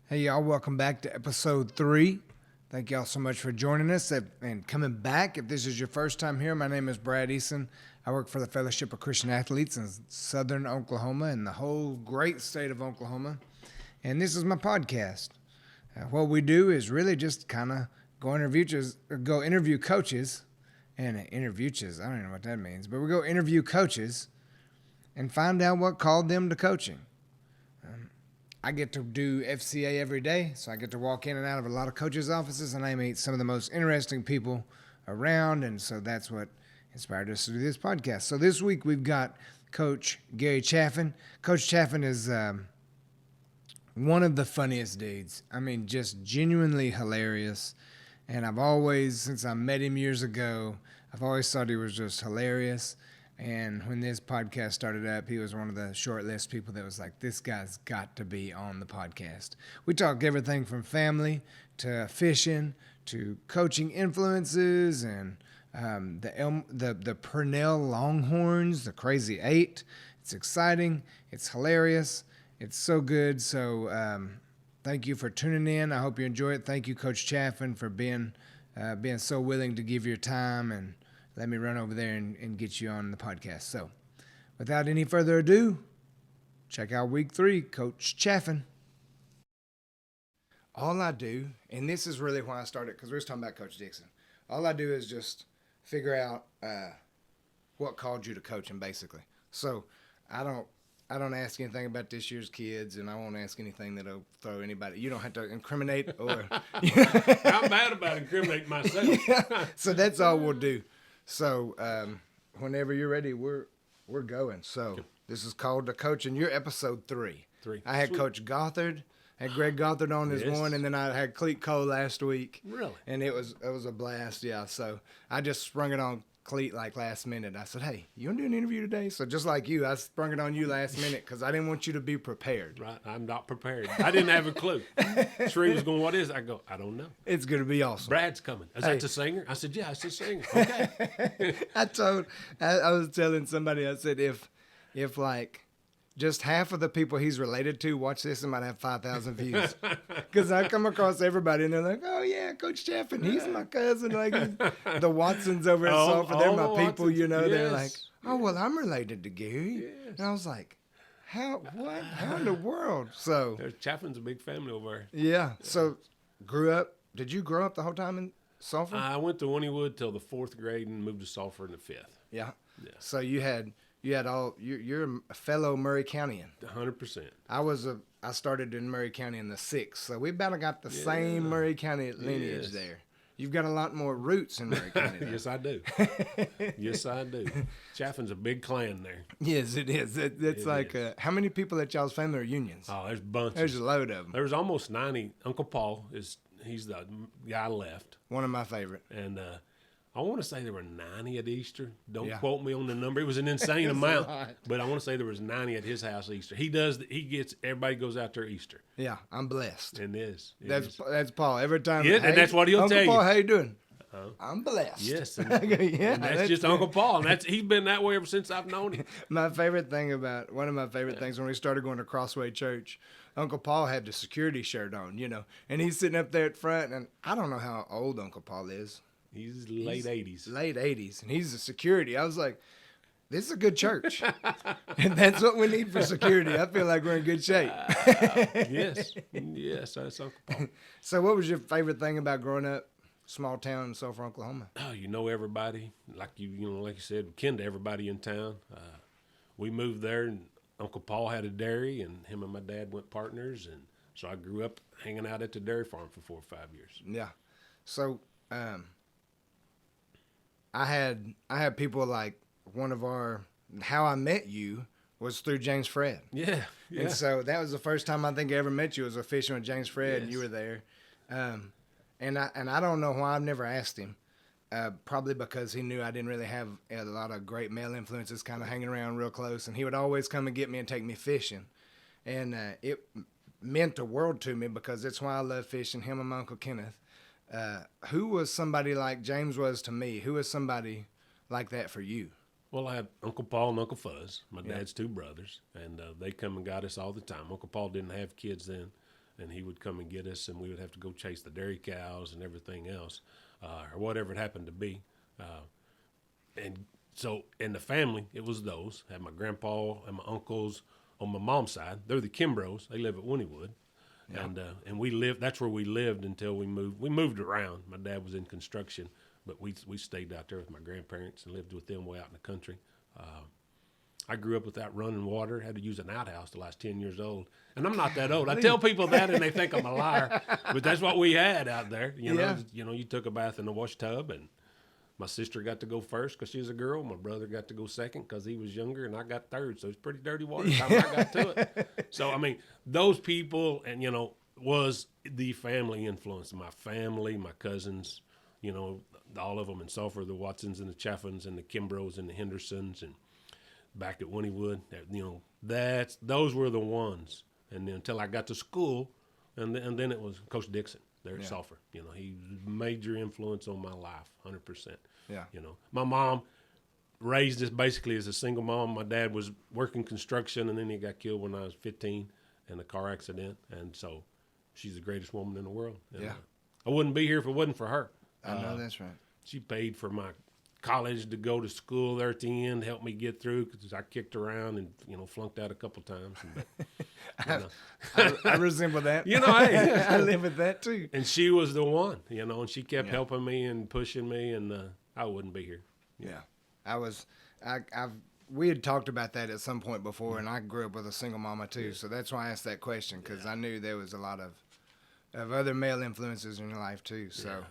Hey, y'all, welcome back to episode 3. Thank y'all so much for joining us and coming back. If this is your first time here, my name is Brad Eason. I work for the Fellowship of Christian Athletes in southern Oklahoma and the whole great state of Oklahoma. And this is my podcast. What we do is really just kind of go interview coaches. And interviews, I don't know what that means, but we go interview coaches and find out what called them to coaching. I get to do FCA every day, so I get to walk in and out of a lot of coaches' offices, and I meet some of the most interesting people around, and so that's what inspired us to do this podcast. So this week we've got Coach Gary Chaffin. Coach Chaffin is one of the funniest dudes. I mean, just genuinely hilarious, and I've always, since I met him years ago, I've always thought he was just hilarious. And when this podcast started up, he was one of the short list people that was like, this guy's got to be on the podcast. We talk everything from family to fishing to coaching influences and the Purnell Longhorns, the Crazy Eight. It's exciting. It's hilarious. It's so good. So thank you for tuning in. I hope you enjoy it. Thank you, Coach Chaffin, for being so willing to give your time and let me run over there and get you on the podcast. So, without any further ado, check out week 3, Coach Chaffin. All I do, and this is really why I started, because we were talking about Coach Dixon. All I do is just figure out what called you to coaching, basically. So, I don't ask anything about this year's kids, and I won't ask anything that'll throw anybody. You don't have to incriminate or. I'm bad about incriminating myself. Yeah, so that's all we'll do. So, whenever you're ready, we're going. So, this is called The Coach, and you're episode 3. I had Coach Gothard, had Greg Gothard on as one, and then I had Cleet Cole last week. Really? And it was a blast, yeah. So, I just sprung it on Cleet like last minute. I said, hey, you want to do an interview today? So, just like you, I sprung it on you last minute because I didn't want you to be prepared. Right. I'm not prepared. I didn't have a clue. Sheree was going, what is it? I go, I don't know. It's going to be awesome. Brad's coming. Is that the singer? I said, yeah, it's the singer. Okay. I was telling somebody, I said, if like just half of the people he's related to watch this, it might have 5,000 views. Because I come across everybody and they're like, oh yeah, Coach Chaffin, he's my cousin. Like the Watsons over at Sulphur, they're my people, Watsons, you know. yes. They're like, oh well, I'm related to Gary. Yes. And I was like, how in the world? So Chaffin's a big family over there. yeah. So did you grow up the whole time in Sulphur? I went to Wynniewood till the 4th grade and moved to Sulphur in the 5th. Yeah. Yeah. So you had you're a fellow Murray Countyan. 100%. I started in Murray County in the 6th, so we about got the same Murray County lineage there. You've got a lot more roots in Murray County. Yes, I do. Yes, I do. Chaffin's a big clan there. Yes, it is. It's like how many people at y'all's family are unions? Oh, there's bunches. There's a load of them. There's almost 90. Uncle Paul he's the guy left. One of my favorite. And I want to say there were 90 at Easter. Don't Yeah. quote me on the number. It was an insane amount. a lot. But I want to say there was 90 at his house Easter. Everybody goes out there Easter. Yeah, I'm blessed. And is. That's Paul. Every time. Yeah, and that's what he'll Uncle tell you. Paul, how you doing? I'm blessed. Yes. Yeah, And that's just Uncle Paul. And he's been that way ever since I've known him. One of my favorite things when we started going to Crossway Church, Uncle Paul had the security shirt on, and he's sitting up there at front, and I don't know how old Uncle Paul is. He's late 80s. Late 80s, and he's a security. I was like, this is a good church. And that's what we need for security. I feel like we're in good shape. Yes, that's Uncle Paul. So what was your favorite thing about growing up small town in Sulphur, Oklahoma? Oh, you know everybody. Like you said, kin to everybody in town. We moved there, and Uncle Paul had a dairy, and him and my dad went partners, and so I grew up hanging out at the dairy farm for 4 or 5 years. Yeah. So I had people like how I met you was through James Fred. Yeah. And so that was the first time I think I ever met you was fishing with James Fred, and you were there. And I don't know why I've never asked him. Probably because he knew I didn't really have a lot of great male influences kind of hanging around real close, and he would always come and get me and take me fishing. And it meant the world to me because that's why I love fishing, him and my Uncle Kenneth. Who was somebody like James was to me? Who was somebody like that for you? Well, I had Uncle Paul and Uncle Fuzz, my dad's 2 brothers, and they come and got us all the time. Uncle Paul didn't have kids then, and he would come and get us, and we would have to go chase the dairy cows and everything else, or whatever it happened to be. And so in the family, it was those. I had my grandpa and my uncles on my mom's side. They're the Kimbroughs. They live at Wynniewood. Yeah. And we lived. That's where we lived until we moved. We moved around. My dad was in construction, but we stayed out there with my grandparents and lived with them way out in the country. I grew up without running water. Had to use an outhouse till I was 10 years old, and I'm not that old. I tell people that, and they think I'm a liar, but that's what we had out there. You know, you took a bath in the wash tub, and my sister got to go first because she was a girl. My brother got to go second because he was younger, and I got third. So it's pretty dirty water time I got to it. So, I mean, those people, and, was the family influence. My family, my cousins, all of them in Sulphur, the Watsons and the Chaffins and the Kimbroughs and the Hendersons and back at Wynniewood. Those were the ones. And then until I got to school, and then it was Coach Dixon there at Sulphur. He was a major influence on my life, 100%. Yeah. My mom raised us basically as a single mom. My dad was working construction, and then he got killed when I was 15 in a car accident. And so she's the greatest woman in the world. And, I wouldn't be here if it wasn't for her. I know that's right. She paid for my college to go to school there at the end, helped me get through because I kicked around and, flunked out a couple times. But, I resemble that. Hey. I live with that too. And she was the one, and she kept helping me and pushing me, and I wouldn't be here. We had talked about that at some point before, and I grew up with a single mama too, so that's why I asked that question, because I knew there was a lot of other male influences in your life too. So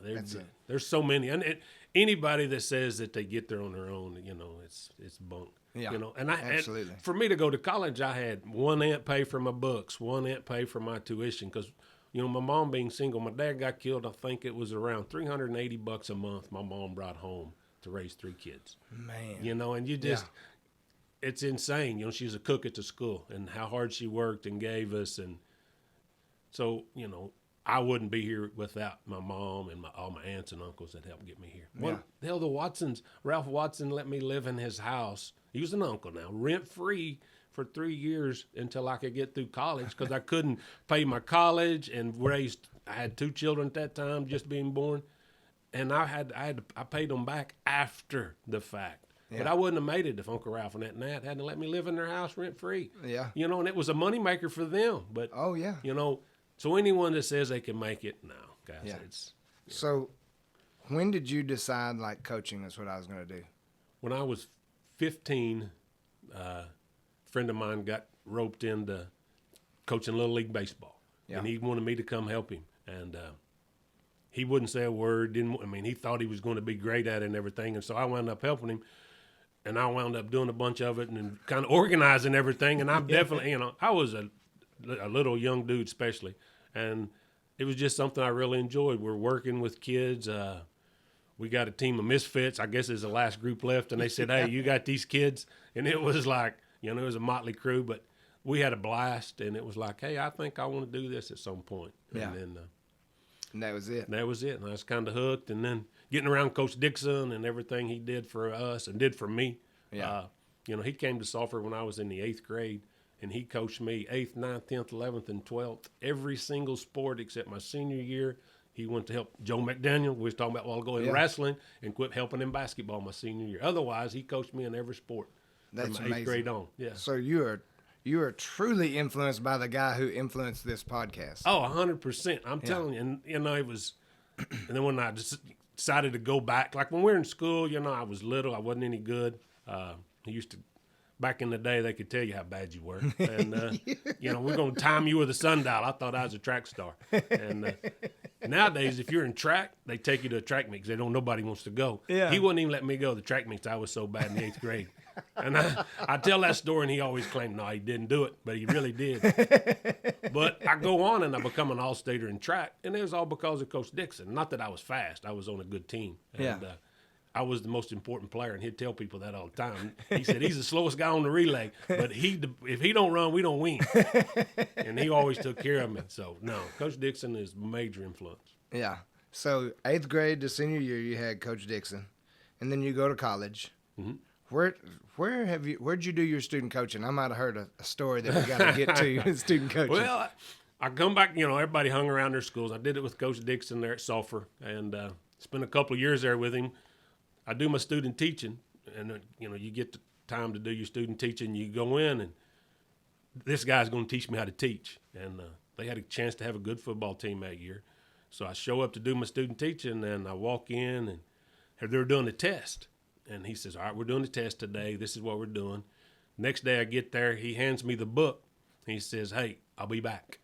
there's so many, and anybody that says that they get there on their own, it's bunk. Yeah, absolutely. And for me to go to college, I had one aunt pay for my books, one aunt pay for my tuition, because my mom being single, my dad got killed. I think it was around $380 a month. My mom brought home to raise 3 kids. Man, and you just. Yeah. It's insane. She was a cook at the school, and how hard she worked and gave us. And so, I wouldn't be here without my mom and all my aunts and uncles that helped get me here. Well, hell, the Watsons, Ralph Watson let me live in his house. He was an uncle now, rent-free for 3 years until I could get through college because I couldn't pay my college and I had 2 children at that time just being born. And I paid them back after the fact. Yeah. But I wouldn't have made it if Uncle Ralph and Aunt Nat hadn't let me live in their house rent-free. Yeah. And it was a moneymaker for them. But, so anyone that says they can make it, no, guys. It's. So when did you decide, coaching is what I was going to do? When I was 15, a friend of mine got roped into coaching Little League Baseball. Yeah. And he wanted me to come help him. And he wouldn't say a word. He thought he was going to be great at it and everything. And so I wound up helping him. And I wound up doing a bunch of it and kind of organizing everything. And I'm definitely, I was a little young dude especially. And it was just something I really enjoyed. We're working with kids. We got a team of misfits. I guess it's the last group left. And they said, hey, you got these kids? And it was like, it was a motley crew. But we had a blast. And it was like, hey, I think I want to do this at some point. Yeah. And that was it. That was it. And I was kind of hooked. And then getting around Coach Dixon and everything he did for us and did for me. Yeah. He came to Sulphur when I was in the 8th grade, and he coached me 8th, 9th, 10th, 11th, and 12th, every single sport except my senior year. He went to help Joe McDaniel, we was talking about a while ago, in wrestling, and quit helping in basketball my senior year. Otherwise, he coached me in every sport from amazing. 8th grade on. Yeah. So you are truly influenced by the guy who influenced this podcast. Oh, 100%. I'm telling you. And, it was – and then when I decided to go back, like when we were in school, I was little. I wasn't any good. He used to, back in the day, they could tell you how bad you were. And, we're going to time you with a sundial. I thought I was a track star. And nowadays, if you're in track, they take you to a track meet because nobody wants to go. Yeah. He wouldn't even let me go to the track meets. I was so bad in the 8th grade. And I tell that story, and he always claimed, no, he didn't do it, but he really did. But I go on, and I become an all-stater in track, and it was all because of Coach Dixon. Not that I was fast. I was on a good team. And, I was the most important player, and he'd tell people that all the time. He said, he's the slowest guy on the relay, but if he don't run, we don't win. And he always took care of me. So, no, Coach Dixon is major influence. Yeah. So 8th grade to senior year, you had Coach Dixon, and then you go to college. Mm-hmm. Where'd you do your student coaching? I might have heard a story that we got to get to in student coaching. Well, I come back, everybody hung around their schools. I did it with Coach Dixon there at Sulphur, and spent a couple of years there with him. I do my student teaching, and you get the time to do your student teaching. You go in, and this guy's going to teach me how to teach. And they had a chance to have a good football team that year. So I show up to do my student teaching, and I walk in, and they're doing a test. And he says, all right, we're doing a test today. This is what we're doing. Next day I get there, he hands me the book. He says, hey, I'll be back.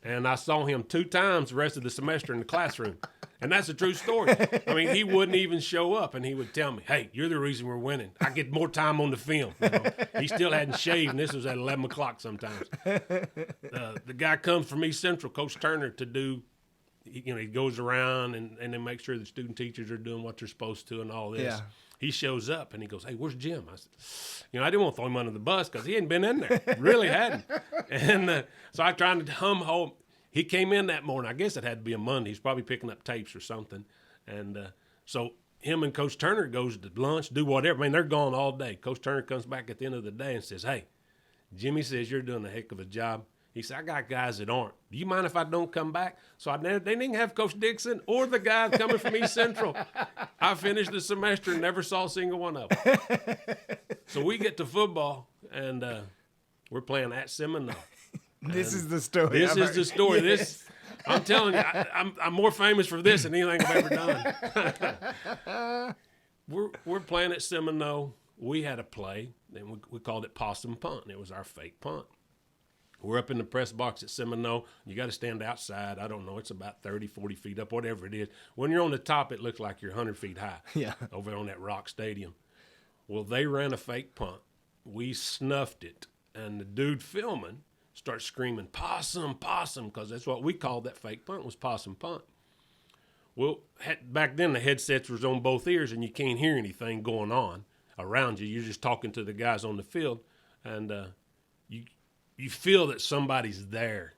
And I saw him 2 times the rest of the semester in the classroom. And that's a true story. I mean, he wouldn't even show up, and he would tell me, hey, you're the reason we're winning. I get more time on the film. He still hadn't shaved, and this was at 11 o'clock sometimes. The guy comes from East Central, Coach Turner, to do, he goes around and then make sure the student teachers are doing what they're supposed to and all this. Yeah. He shows up, and he goes, hey, where's Jim? I said, I didn't want to throw him under the bus because he hadn't been in there. Really hadn't. And so I tried to hum home. He came in that morning. I guess it had to be a Monday. He's probably picking up tapes or something. And so him and Coach Turner goes to lunch, do whatever. I mean, they're gone all day. Coach Turner comes back at the end of the day and says, hey, Jimmy says you're doing a heck of a job. He said, I got guys that aren't. Do you mind if I don't come back? So they didn't have Coach Dixon or the guy coming from East Central. I finished the semester and never saw a single one of them. So we get to football, and we're playing at Seminole. This is the story. This is the story. Yes. I'm telling you, I'm more famous for this than anything I've ever done. We're playing at Seminole. We had a play, and we called it Possum Punt, and it was our fake punt. We're up in the press box at Seminole. You got to stand outside. I don't know. It's about 30, 40 feet up, whatever it is. When you're on the top, it looks like you're 100 feet high. Yeah. Over on that rock stadium. Well, they ran a fake punt. We snuffed it, and the dude filming starts screaming, possum, possum, because that's what we called that fake punt, was possum punt. Well, back then the headsets was on both ears, and you can't hear anything going on around you. You're just talking to the guys on the field, and you feel that somebody's there.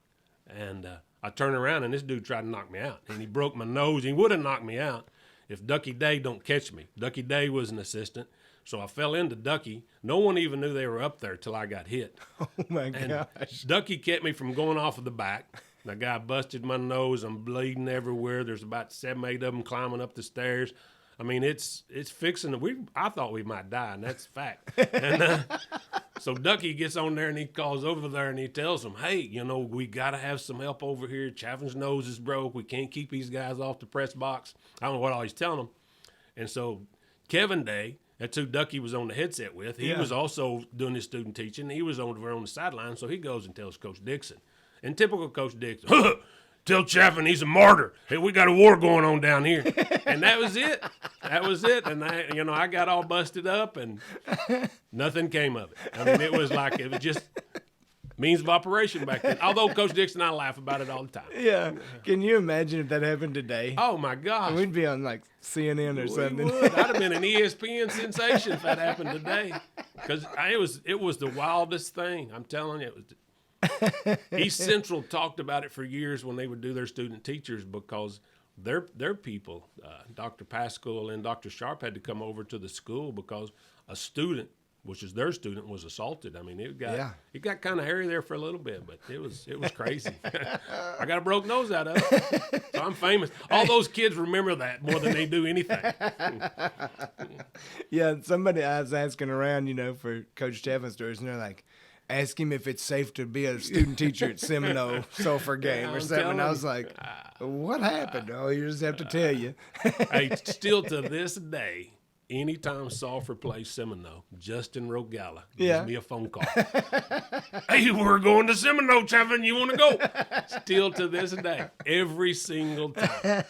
And I turn around, and this dude tried to knock me out, and he broke my nose. He would have knocked me out if Ducky Day don't catch me. Ducky Day was an assistant. So I fell into Ducky. No one even knew they were up there till I got hit. Oh, my gosh. Ducky kept me from going off of the back. The guy busted my nose. I'm bleeding everywhere. There's about 7, 8 of them climbing up the stairs. I mean, it's fixing. I thought we might die, and that's fact. And so Ducky gets on there, and he calls over there, and he tells them, hey, we got to have some help over here. Chaffin's nose is broke. We can't keep these guys off the press box. I don't know what all he's telling them. And so Kevin Day, that's who Ducky was on the headset with. He was also doing his student teaching. He was over on the sideline, so he goes and tells Coach Dixon. And typical Coach Dixon, tell Chaffin he's a martyr. Hey, we got a war going on down here. And that was it. That was it. And I got all busted up, and nothing came of it. I mean, it was just means of operation back then. Although Coach Dixon and I laugh about it all the time. Yeah. Can you imagine if that happened today? Oh, my gosh. We'd be on CNN or something. We would. I'd have been an ESPN sensation if that happened today. Because it was the wildest thing. I'm telling you, it was. East Central talked about it for years when they would do their student teachers, because their people, Dr. Pascal and Dr. Sharp, had to come over to the school because a student, which is their student, was assaulted. I mean, it got kind of hairy there for a little bit, but it was crazy. I got a broke nose out of it, so I'm famous. All those kids remember that more than they do anything. Yeah, somebody, I was asking around, for Coach Chaffin stories, and they're like, ask him if it's safe to be a student teacher at Seminole Sulphur game or something. And I was like, what happened? You just have to tell you. Hey, still to this day, anytime Sulphur plays Seminole, Justin Rogala gives me a phone call. Hey, we're going to Seminole, Chaffin. You want to go? Still to this day, every single time.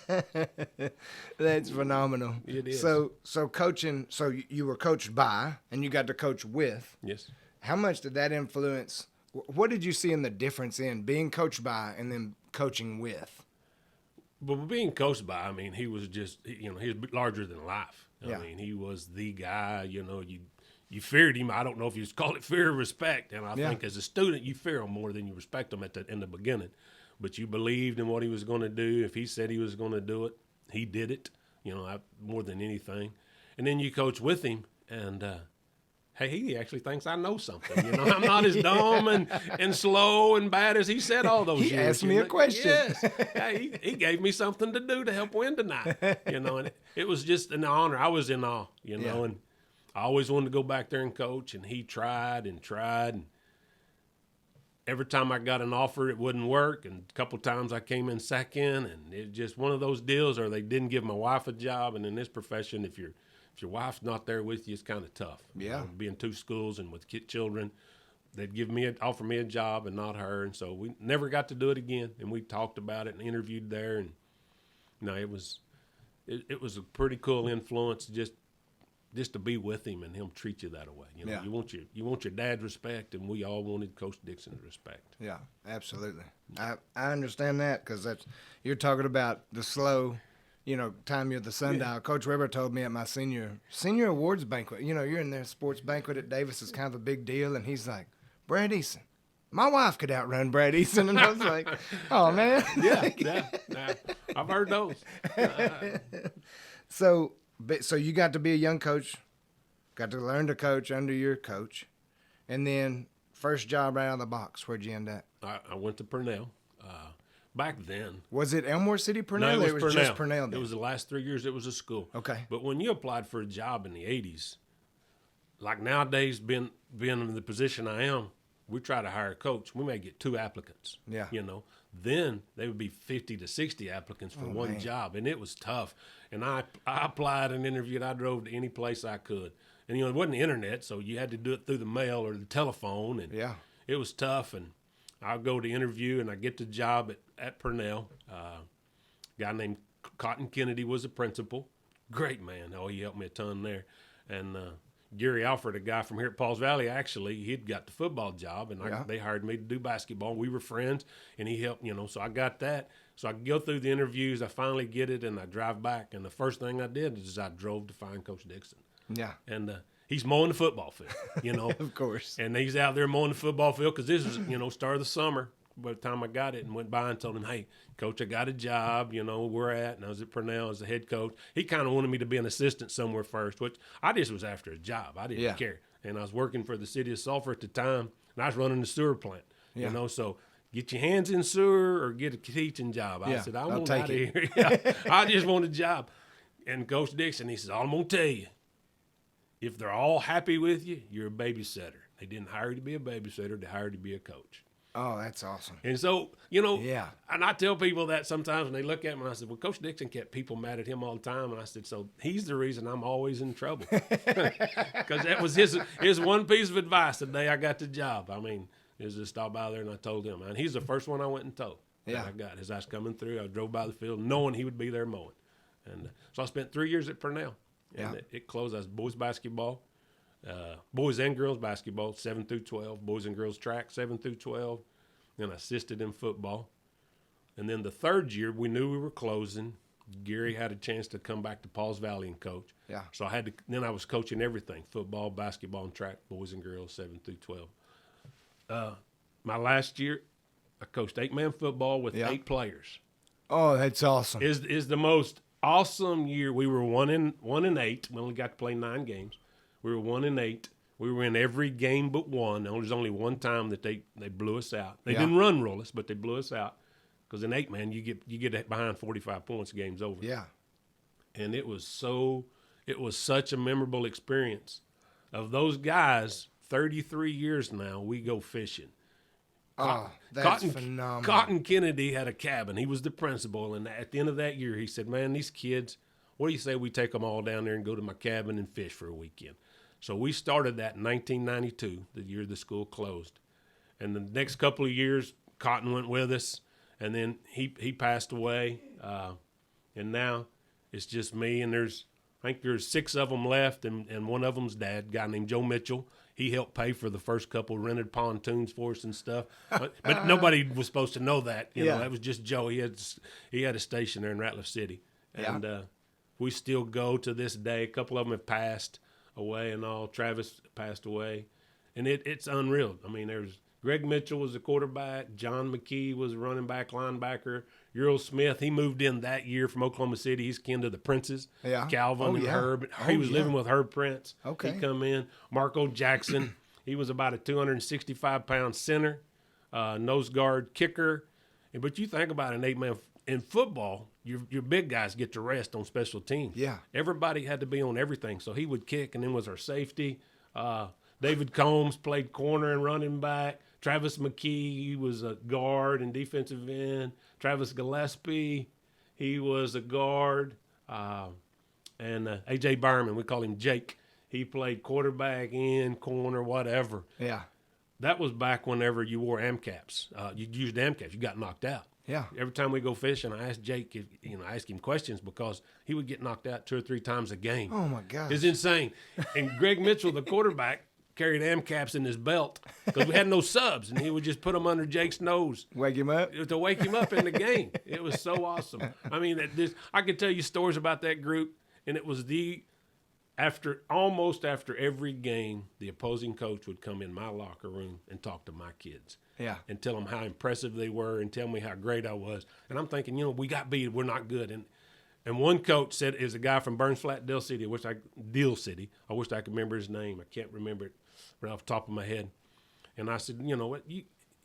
That's phenomenal. It is. So coaching. So you were coached by, and you got to coach with. Yes. How much did that influence? What did you see in the difference in being coached by and then coaching with? But being coached by, I mean, he was just, he was larger than life. I mean, he was the guy, you feared him. I don't know if you call it fear or respect. And I think as a student, you fear him more than you respect him in the beginning. But you believed in what he was going to do. If he said he was going to do it, he did it, more than anything. And then you coach with him, and hey, he actually thinks I know something. You know, I'm not as dumb and slow and bad as he said all those He years. asked me a question. Yes. Yeah, he gave me something to do to help win tonight. You know, and it was just an honor. I was in awe, you know, and I always wanted to go back there and coach, and he tried and tried. And every time I got an offer, it wouldn't work. And a couple times I came in second, and it just one of those deals, or they didn't give my wife a job. And in this profession, if your wife's not there with you, it's kind of tough. Yeah. You know, being two schools and with children, they'd offer me a job and not her. And so we never got to do it again. And we talked about it and interviewed there. And it was a pretty cool influence just to be with him and him treat you that way. You know, you want your dad's respect, and we all wanted Coach Dixon's respect. Yeah, absolutely. I understand that, because you're talking about the slow, time you're the sundial. Yeah. Coach Weber told me at my senior awards banquet, you're in their sports banquet at Davis, is kind of a big deal, and he's like, Brad Eason, my wife could outrun Brad Eason. And I was like, oh, man. Yeah. I've heard those. So you got to be a young coach, got to learn to coach under your coach, and then first job right out of the box, where'd you end up? I went to Purnell. Back then. Was it Elmore City Purnell? No, it was Purnell. Just Purnell then? It was the last 3 years it was a school. Okay. But when you applied for a job in the 80s, like nowadays, being in the position I am, we try to hire a coach. We may get 2 applicants. Yeah. Then they would be 50 to 60 applicants for one job, and it was tough. And I applied and interviewed. I drove to any place I could. And, it wasn't the internet, so you had to do it through the mail or the telephone. And it was tough. And I'll go to interview, and I get the job at Purnell. A guy named Cotton Kennedy was the principal. Great man. Oh, he helped me a ton there. And Gary Alford, a guy from here at Pauls Valley, actually, he'd got the football job, and they hired me to do basketball. We were friends, and he helped, so I got that. So I go through the interviews, I finally get it, and I drive back. And the first thing I did is I drove to find Coach Dixon. Yeah. And he's mowing the football field, Of course. And he's out there mowing the football field because this was, start of the summer. By the time I got it and went by and told him, hey, Coach, I got a job, we're at. And I was at Purnell as the head coach. He kind of wanted me to be an assistant somewhere first, which I just was after a job. I didn't care. And I was working for the city of Sulphur at the time, and I was running the sewer plant, so get your hands in sewer or get a teaching job. I said, I want out of here. I just want a job. And Coach Dixon, he says, all I'm going to tell you, if they're all happy with you, you're a babysitter. They didn't hire you to be a babysitter. They hired you to be a coach. Oh, that's awesome. And so, and I tell people that sometimes when they look at me, and I said, well, Coach Dixon kept people mad at him all the time. And I said, so he's the reason I'm always in trouble. Because that was his one piece of advice the day I got the job. I mean, is to stop by there, and I told him. And he's the first one I went and told. Yeah. I got his eyes coming through. I drove by the field knowing he would be there mowing. And so I spent 3 years at Purnell. And it closed as boys basketball, boys and girls basketball, 7 through 12, boys and girls track, 7 through 12, then I assisted in football. And then the third year, we knew we were closing. Gary had a chance to come back to Pauls Valley and coach. Yeah. So then I was coaching everything, football, basketball, and track, boys and girls, 7 through 12. My last year, I coached 8-man football with 8 players. Oh, that's awesome. Is the most awesome year. We were 1-8. We only got to play 9 games. We were 1-8. We were in every game but one. There's only one time that they blew us out. They didn't run roll us, but they blew us out. Because in 8-man, you get behind 45 points, the game's over. Yeah. And it was such a memorable experience. Of those guys, 33 years now, we go fishing. That's phenomenal. Cotton Kennedy had a cabin. He was the principal, and at the end of that year, he said, man, these kids, what do you say we take them all down there and go to my cabin and fish for a weekend? So we started that in 1992, the year the school closed. And the next couple of years, Cotton went with us, and then he passed away. And now it's just me, and I think there's 6 of them left, and one of them's dad, a guy named Joe Mitchell. He helped pay for the first couple, rented pontoons for us and stuff. But nobody was supposed to know that. You know, that was just Joe. He had a station there in Ratliff City. And we still go to this day. A couple of them have passed away and all. Travis passed away. And it's unreal. I mean, there's Greg Mitchell was the quarterback. John McKee was running back, linebacker. Earl Smith, he moved in that year from Oklahoma City. He's kin to the Princes. Yeah. Calvin and Herb. He was living with Herb Prince. Okay. He come in. Marco Jackson, he was about a 265-pound center, nose guard, kicker. But you think about an 8-man in football, your big guys get to rest on special teams. Yeah. Everybody had to be on everything. So he would kick, and then was our safety. David Combs played corner and running back. Travis McKee, he was a guard and defensive end. Travis Gillespie, he was a guard. And A.J. Byerman, we call him Jake. He played quarterback, end, corner, whatever. Yeah. That was back whenever you wore AMCAPs. You used AMCAPs. You got knocked out. Yeah. Every time we go fishing, I ask Jake, I ask him questions because he would get knocked out 2 or 3 times a game. Oh, my gosh. It's insane. And Greg Mitchell, the quarterback, carried AMCAPs in his belt because we had no subs, and he would just put them under Jake's nose. Wake him up? To wake him up in the game. It was so awesome. I mean, I could tell you stories about that group, and it was almost after every game, the opposing coach would come in my locker room and talk to my kids. Yeah. And tell them how impressive they were and tell me how great I was. And I'm thinking, we got beat. We're not good. And one coach said, it was a guy from Burns Flat, Deal City. I wish I could remember his name. I can't remember it right off the top of my head. And I said, you know what?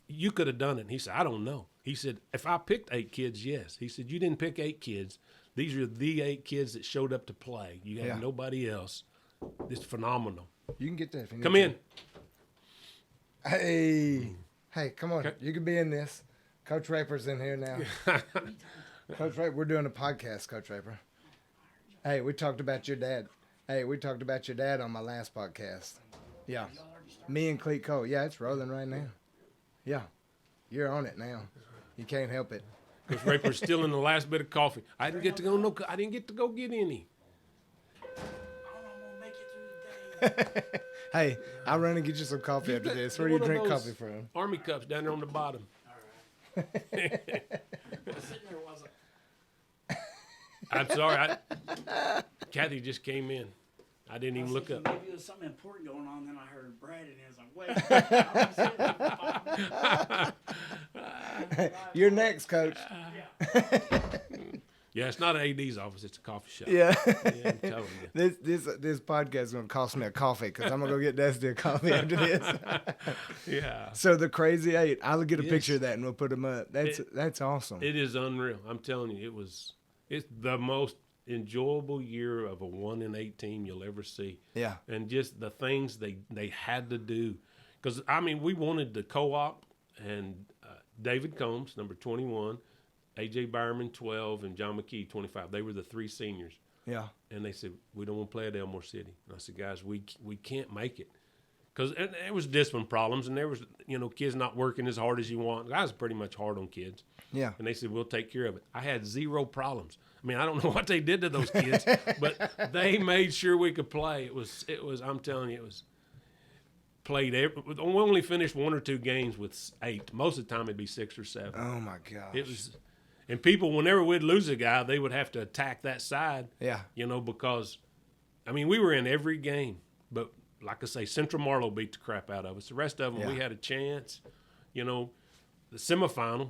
You could have done it. And he said, I don't know. He said, if I picked 8 kids, yes. He said, you didn't pick 8 kids. These are the 8 kids that showed up to play. You had nobody else. It's phenomenal. You can get that. If you need Come to. in. Hey, come on. You can be in this. Coach Raper's in here now. Coach Raper, we're doing a podcast, Coach Raper. Hey, we talked about your dad. On my last podcast. Yeah. Me and Cleet Cole. Yeah, it's rolling right now. Yeah. You're on it now. You can't help it. Coach Raper's still in the last bit of coffee. I didn't get to go get any. Hey, I'll run and get you some coffee after this. Where do you drink coffee from? Army cups down there on the bottom. All right. I'm sorry. Kathy just came in. I didn't even look up. Maybe there was something important going on. Then I heard Brad, and I was like, wait. You're next, Coach. Yeah, it's not an AD's office. It's a coffee shop. Yeah. Yeah, I'm telling you. This podcast is going to cost me a coffee because I'm going to go get Dusty a coffee after this. Yeah. So the Crazy 8, I'll get a picture of that and we'll put them up. That's awesome. It is unreal. I'm telling you, it's the most enjoyable year of a 1-8 team you'll ever see. Yeah. And just the things they had to do. Because, we wanted the co-op and David Combs, number 21, A.J. Byerman, 12, and John McKee, 25. They were the 3 seniors. Yeah. And they said, we don't want to play at Elmore City. And I said, guys, we can't make it. Because there was discipline problems, and there was, kids not working as hard as you want. I was pretty much hard on kids. Yeah. And they said, we'll take care of it. I had 0 problems. I don't know what they did to those kids, but they made sure we could play. It was. I'm telling you, it was played. We only finished 1 or 2 games with 8. Most of the time, it'd be 6 or 7. Oh, my gosh. It was. And people, whenever we'd lose a guy, they would have to attack that side. Yeah. Because, we were in every game. But, like I say, Central Marlowe beat the crap out of us. The rest of them, we had a chance. The semifinal,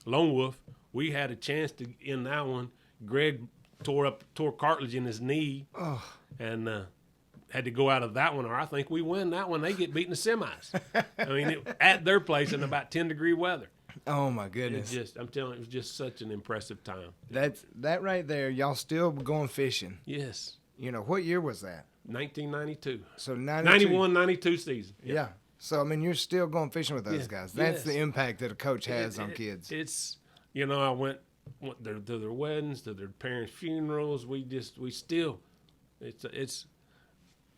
Lone Wolf, we had a chance to in that one. Greg tore cartilage in his knee and had to go out of that one. Or I think we win that one. They get beat in the semis. At their place in about 10-degree weather. Oh, my goodness. I'm telling you, it was just such an impressive time. That right there, y'all still going fishing. Yes. What year was that? 1992. So 92. 91-92 season. Yeah. So, you're still going fishing with those guys. That's the impact that a coach has on kids. It's, I went to their weddings, to their parents' funerals. There's 2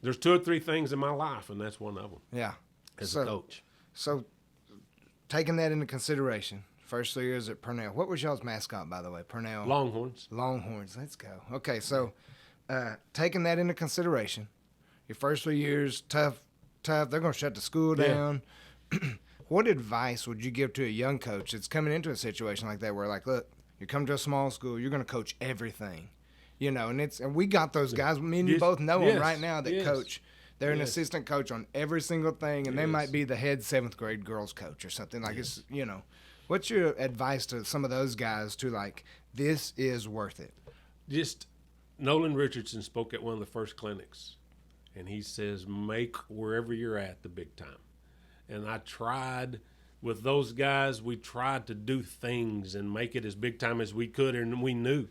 or 3 things in my life, and that's one of them. Yeah. As a coach. So, taking that into consideration, first 3 years at Purnell. What was y'all's mascot, by the way? Purnell? Longhorns. Longhorns. Let's go. Okay, so taking that into consideration, your first 3 years, tough. They're going to shut the school down. What advice would you give to a young coach that's coming into a situation like that where, look, you come to a small school, you're going to coach everything, and we got those guys. Me and you both know them right now that They're an Yes. assistant coach on every single thing, and they Yes. might be the head 7th grade girls coach or something. Like it's, you know, what's your advice to some of those guys to like, this is worth it? Just Nolan Richardson spoke at one of the first clinics, and he says, make wherever you're at the big time. And I tried with those guys, we tried to do things and make it as big time as we could, and we knew.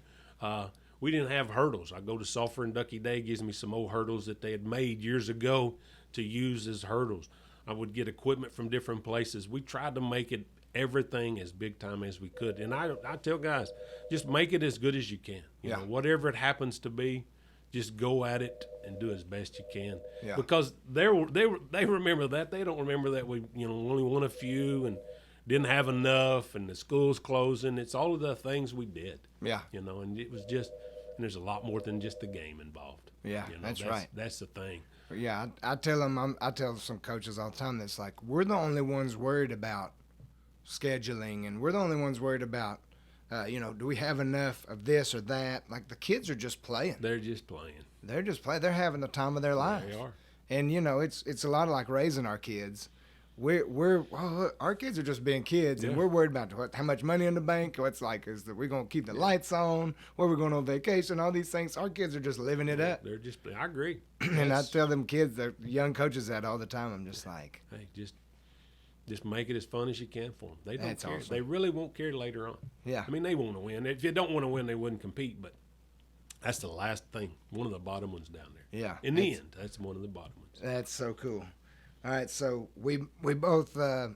We didn't have hurdles. I go to Sulphur and Ducky Day, gives me some old hurdles that they had made years ago to use as hurdles. I would get equipment from different places. We tried to make it everything as big time as we could. And I tell guys, just make it as good as you can. You know, whatever it happens to be, just go at it and do as best you can. Yeah. Because they remember that. They don't remember that we only won a few and didn't have enough and the school's closing. It's all of the things we did. Yeah. And it was just, and there's a lot more than just the game involved. Yeah, that's right. That's the thing. Yeah, I tell them, I tell some coaches all the time that's like, we're the only ones worried about scheduling, and we're the only ones worried about, do we have enough of this or that? Like the kids are just playing. They're just playing. They're just playing. They're having the time of their lives. They are. And it's a lot of like raising our kids. Our kids are just being kids, and we're worried about how much money in the bank. What's like is that we're gonna keep the lights on, where we're going on vacation, all these things. Our kids are just living it up. They're just. I agree. And I tell them kids, the young coaches, that all the time. I'm just like, hey, just make it as fun as you can for them. They don't That's care. awesome. They really won't care later on. yeah, I mean, they want to win. If you don't want to win, they wouldn't compete. But that's the last thing. One of the bottom ones down there. yeah. In the end, that's one of the bottom ones. That's so cool. All right, so we both I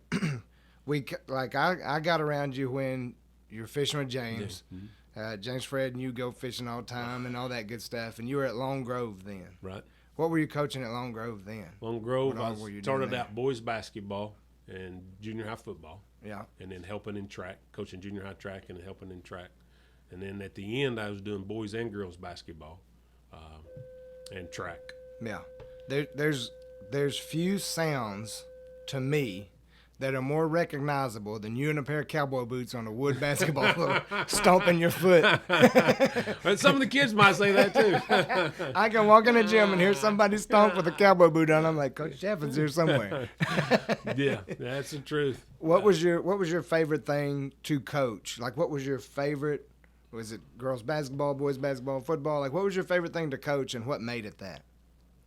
got around you when you're fishing with James, James Fred, and you go fishing all the time and all that good stuff. And you were at Long Grove then. Right. What were you coaching at Long Grove then? Long Grove, What all I were you doing started there? out boys basketball and junior high football, Yeah. and then helping in track, coaching junior high track and helping in track. And then at the end, I was doing boys and girls basketball and track. Yeah. There's few sounds to me that are more recognizable than you in a pair of cowboy boots on a wood basketball floor stomping your foot. But some of the kids might say that too. I can walk in the gym and hear somebody stomp with a cowboy boot on. I'm like, Coach Chaffin's here somewhere. Yeah, that's the truth. What was your favorite thing to coach? Like, what was your favorite? Was it girls basketball, boys basketball, football? Like, what was your favorite thing to coach, and what made it that?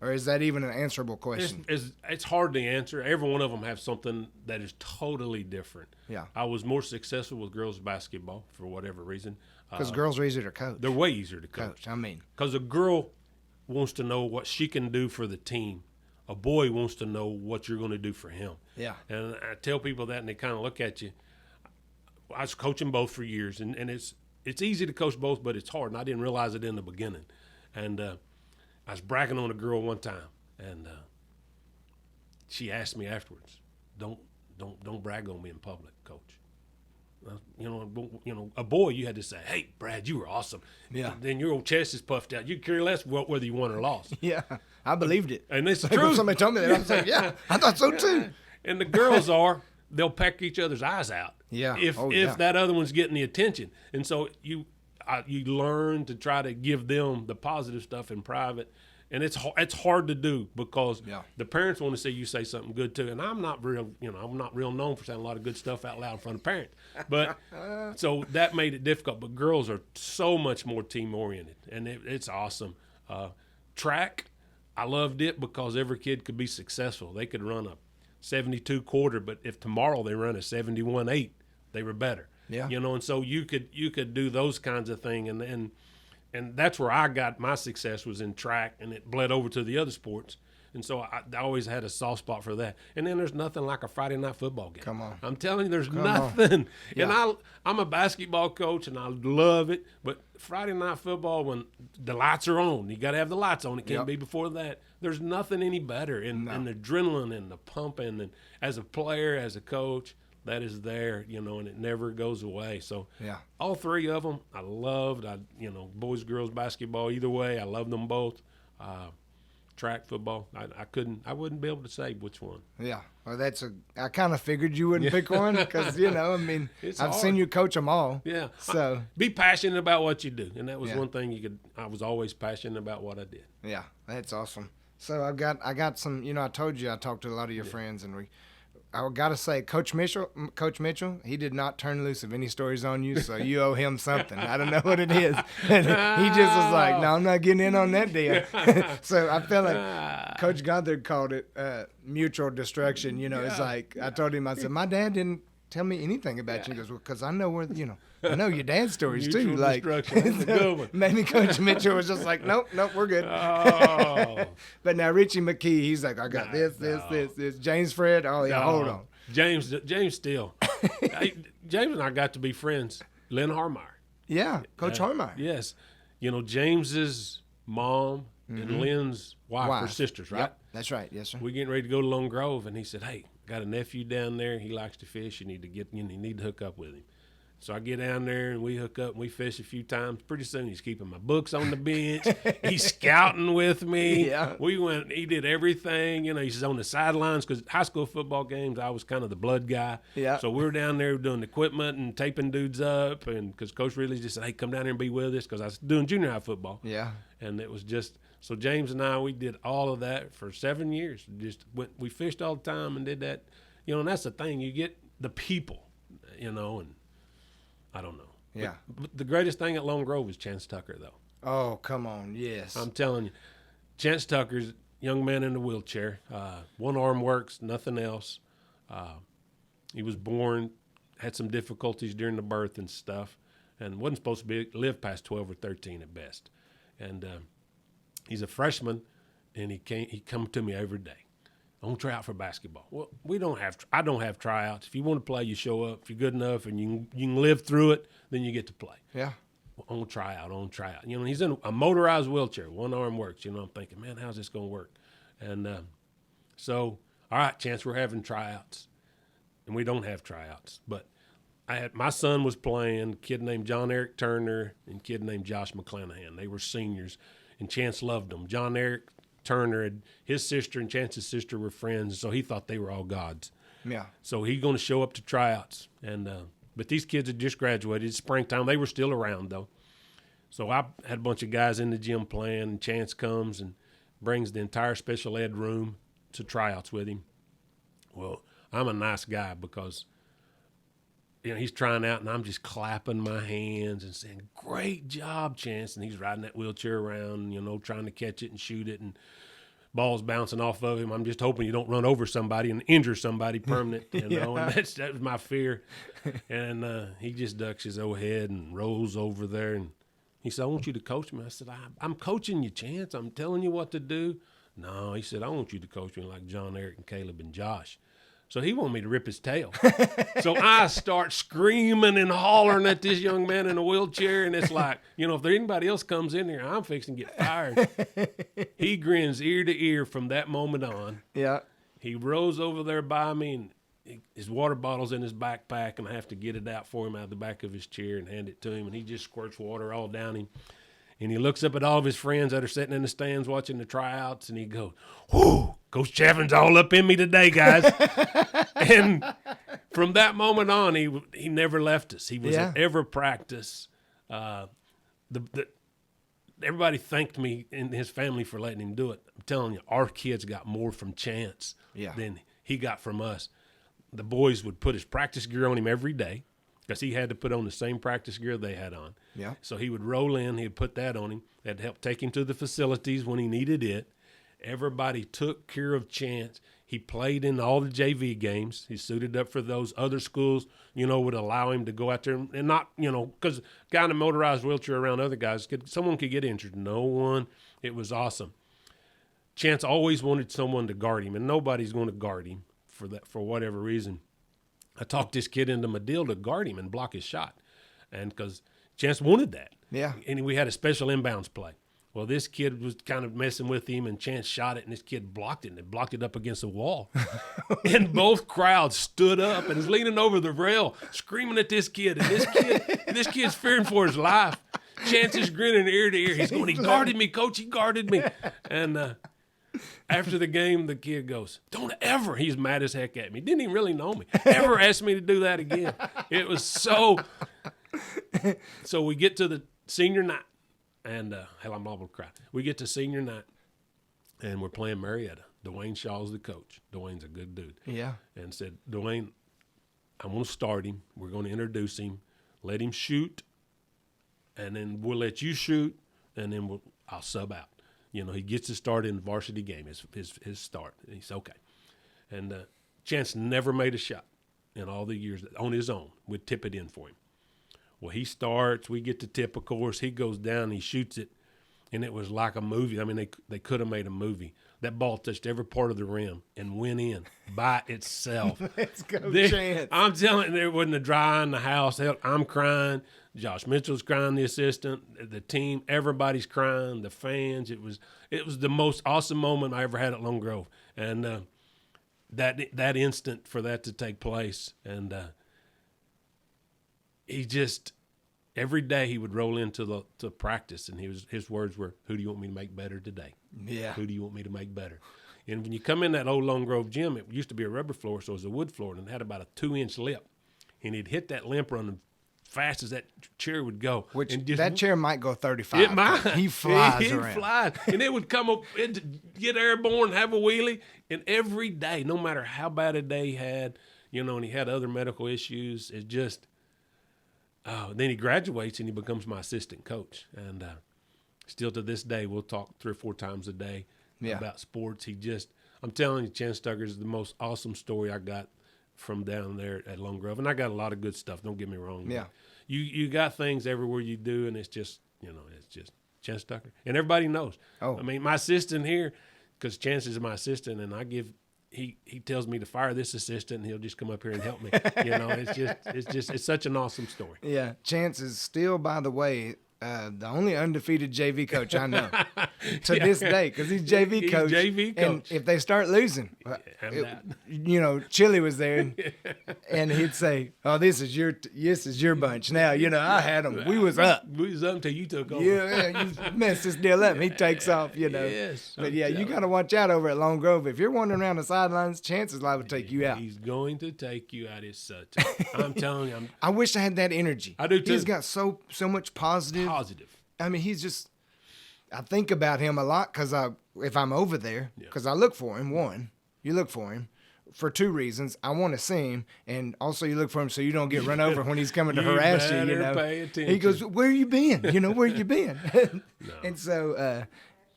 Or is that even an answerable question? It's hard to answer. Every one of them have something that is totally different. Yeah. I was more successful with girls basketball for whatever reason. Because girls are easier to coach. They're way easier to coach. I mean, Because a girl wants to know what she can do for the team. A boy wants to know what you're going to do for him. yeah. And I tell people that, and they kind of look at you. I was coaching both for years, and it's easy to coach both, but it's hard, and I didn't realize it in the beginning. And I was bragging on a girl one time, and she asked me afterwards, "Don't brag on me in public, Coach." A boy, you had to say, "Hey, Brad, you were awesome." Yeah. Then your old chest is puffed out. You care less whether you won or lost. Yeah. I believed it. And it's Like, when true. somebody told me that, I was like, yeah, I thought so too. And the girls they'll peck each other's eyes out. Yeah. If Oh, yeah. that other one's getting the attention, and so you learn to try to give them the positive stuff in private, and it's hard to do because Yeah. the parents want to see you say something good too. And I'm not real known for saying a lot of good stuff out loud in front of parents, but so that made it difficult. But girls are so much more team oriented, and it's awesome. Track, I loved it because every kid could be successful. They could run a 72 quarter, but if tomorrow they run a 71.8, they were better. Yeah. And so you could do those kinds of things, and that's where I got my success was in track, and it bled over to the other sports. And so I always had a soft spot for that. And then there's nothing like a Friday night football game. Come on. I'm telling you, there's nothing. Yeah. And I'm a basketball coach, and I love it. But Friday night football, when the lights are on, you got to have the lights on. It can't Yep. be before that. There's nothing any better. And the adrenaline and the pumping, and as a player, as a coach, that is there, and it never goes away. So Yeah. all three of them I loved. Boys, girls basketball, either way, I loved them both. Track, football, I wouldn't be able to say which one. Yeah. Well, I kind of figured you wouldn't pick one because, It's I've hard. seen you coach them all. Yeah. So, Be passionate about what you do. And that was Yeah. one thing I was always passionate about what I did. yeah, that's awesome. So I got some. You know, I told you I talked to a lot of your friends, and I got to say, Coach Mitchell, he did not turn loose of any stories on you, so you owe him something. I don't know what it is. And he just was like, no, I'm not getting in on that deal. So I feel like Coach Goddard called it mutual destruction. You know, it's like I told him, I said, my dad didn't tell me anything about you. He goes, well, because I know I know your dad's stories too. Mutual Like, destruction. That's a good one. maybe Coach Mitchell was just like, nope, we're good. Oh. But now Richie McKee, he's like, I got this. James Fred, oh yeah, hold on. James still. James and I got to be friends. Lynn Harmeyer. Yeah, Coach Harmeyer. Yes. You know, James's mom and Lynn's wife were sisters, right? Yep, that's right. Yes, sir. We're getting ready to go to Lone Grove, and he said, hey, got a nephew down there. He likes to fish. You need to hook up with him. So I get down there, and we hook up, and we fish a few times. Pretty soon, he's keeping my books on the bench. He's scouting with me. Yeah. He did everything. You know, he's on the sidelines because high school football games, I was kind of the blood guy. Yeah. So we were down there doing equipment and taping dudes up, and because Coach Ridley just said, hey, come down here and be with us because I was doing junior high football. Yeah. And it was just – so James and I, we did all of that for 7 years. We fished all the time and did that. You know, and that's the thing. You get the people, you know, and I don't know. Yeah. But the greatest thing at Lone Grove is Chance Tucker, though. Oh, come on. Yes. I'm telling you. Chance Tucker's a young man in a wheelchair. One arm works, nothing else. He was born, had some difficulties during the birth and stuff, and wasn't supposed to live past 12 or 13 at best. And he's a freshman, and he come to me every day. I want to try out for basketball. Well, I don't have tryouts. If you want to play, you show up. If you're good enough and you can live through it, then you get to play. Yeah. Well, I want to try out. You know, he's in a motorized wheelchair. One arm works. You know, I'm thinking, man, how's this going to work? And so, all right, Chance, we're having tryouts. And we don't have tryouts. But my son was playing, a kid named John Eric Turner and a kid named Josh McClanahan. They were seniors, and Chance loved them. John Eric Turner and his sister and Chance's sister were friends, so he thought they were all gods. Yeah. So he's going to show up to tryouts, and but these kids had just graduated. It's springtime. They were still around though. So I had a bunch of guys in the gym playing, and Chance comes and brings the entire special ed room to tryouts with him. Well, I'm a nice guy because he's trying out, and I'm just clapping my hands and saying, great job, Chance. And he's riding that wheelchair around, trying to catch it and shoot it, and balls bouncing off of him. I'm just hoping you don't run over somebody and injure somebody permanent, and that was my fear. And he just ducks his old head and rolls over there, and he said, I want you to coach me. I said, I'm coaching you, Chance. I'm telling you what to do. No, he said, I want you to coach me like John, Eric, and Caleb, and Josh. So he wanted me to rip his tail. So I start screaming and hollering at this young man in a wheelchair, and it's like, if there anybody else comes in here, I'm fixing to get fired. He grins ear to ear from that moment on. Yeah. He rolls over there by me, and his water bottle's in his backpack, and I have to get it out for him out of the back of his chair and hand it to him, and he just squirts water all down him. And he looks up at all of his friends that are sitting in the stands watching the tryouts, and he goes, whoo, Coach Chaffin's all up in me today, guys. And from that moment on, he never left us. He was at every practice. Everybody thanked me and his family for letting him do it. I'm telling you, our kids got more from Chance than he got from us. The boys would put his practice gear on him every day, because he had to put on the same practice gear they had on. Yeah. So he would roll in, he'd put that on him. That'd help take him to the facilities when he needed it. Everybody took care of Chance. He played in all the JV games. He suited up for those. Other schools, would allow him to go out there and not, because guy in a motorized wheelchair around other guys, someone could get injured. No one. It was awesome. Chance always wanted someone to guard him, and nobody's going to guard him for whatever reason. I talked this kid into my deal to guard him and block his shot, and because Chance wanted that. Yeah. And we had a special inbounds play. Well, this kid was kind of messing with him, and Chance shot it, and this kid blocked it, and it blocked it up against the wall. And both crowds stood up and is leaning over the rail, screaming at this kid. And this kid's fearing for his life. Chance is grinning ear to ear. He's going, he guarded me, Coach. He guarded me. And after the game, the kid goes, don't ever, he's mad as heck at me. Didn't even really know me. Ever ask me to do that again. It was so we get to the senior night, and hell, I'm all about to cry. We get to senior night, and we're playing Marietta. Dwayne Shaw's the coach. Dwayne's a good dude. Yeah. And said, Dwayne, I'm going to start him. We're going to introduce him, let him shoot, and then we'll let you shoot, and then I'll sub out. You know, he gets to start in the varsity game, his start. And he's okay. And Chance never made a shot in all the years on his own. We'd tip it in for him. Well, he starts. We get to tip, of course. He goes down. He shoots it, and it was like a movie. I mean, they could have made a movie. That ball touched every part of the rim and went in by itself. Let's go, Chance. I'm telling you, there wasn't a dry eye in the house. Hell, I'm crying. Josh Mitchell's crying, the assistant, the team, everybody's crying, the fans. It was the most awesome moment I ever had at Lone Grove. And that instant for that to take place, and he just every day he would roll into to practice, and his words were, "Who do you want me to make better today? Yeah. Who do you want me to make better?" And when you come in that old Lone Grove gym, it used to be a rubber floor, so it was a wood floor, and it had about a 2-inch lip, and he'd hit that limp run fast as that chair would go. Which and just, that chair might go 35. it might. He flies He'd around. fly, and it would come up, it'd get airborne, have a wheelie, and every day, no matter how bad a day he had, you know, and he had other medical issues, it just, then he graduates and he becomes my assistant coach. And still to this day, we'll talk 3 or 4 times a day about sports. I'm telling you, Chance Tucker is the most awesome story I got from down there at Lone Grove. And I got a lot of good stuff, don't get me wrong. Yeah. You got things everywhere you do, and it's just, you know, it's just Chance Tucker. And everybody knows. Oh. I mean, my assistant here, because Chance is my assistant, and he tells me to fire this assistant, and he'll just come up here and help me. You know, it's such an awesome story. Yeah. Chance is still, by the way, the only undefeated JV coach I know to this day, because he's JV coach. JV coach. And if they start losing, you know, Chili was there, and he'd say, "Oh, this is your bunch now." You know, I had them. We was up. We was up until you took over. Yeah, you messed this deal up. And he takes off. You know. Yes. But yeah, you got to watch out over at Lone Grove. If you're wandering around the sidelines, chances liable to take you out. He's going to take you out. It's such. I'm telling you. I wish I had that energy. I do too. He's got so much positive. I mean, he's just. I think about him a lot because if I'm over there, because I look for him. One, you look for him for 2 reasons. I want to see him, and also you look for him so you don't get run over when he's coming to harass you. You know, pay attention. He goes, "Where you been? You know, where you been?" And so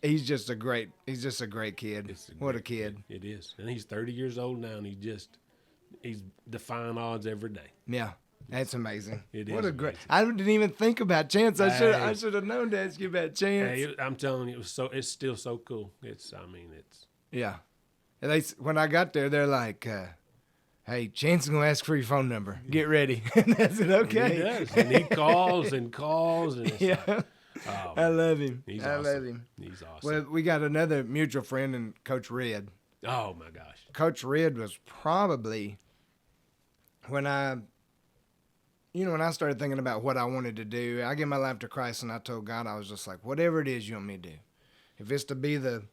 he's just a great kid. What a kid! It is, and he's 30 years old now, and he's defying odds every day. Yeah. That's amazing. It what is a great! amazing. I didn't even think about Chance. I should have known to ask you about Chance. Hey, I'm telling you, it's still so cool. Yeah. And when I got there, they're like, "Hey, Chance is gonna ask for your phone number. Get ready." And I said, "Okay." He does, and he calls, and it's Yeah. like, oh, I love him. He's I awesome. love him. He's awesome. Well, we got another mutual friend in Coach Red. Oh my gosh. Coach Red was probably when I started thinking about what I wanted to do. I gave my life to Christ, and I told God, I was just like, whatever it is you want me to do. If it's to be the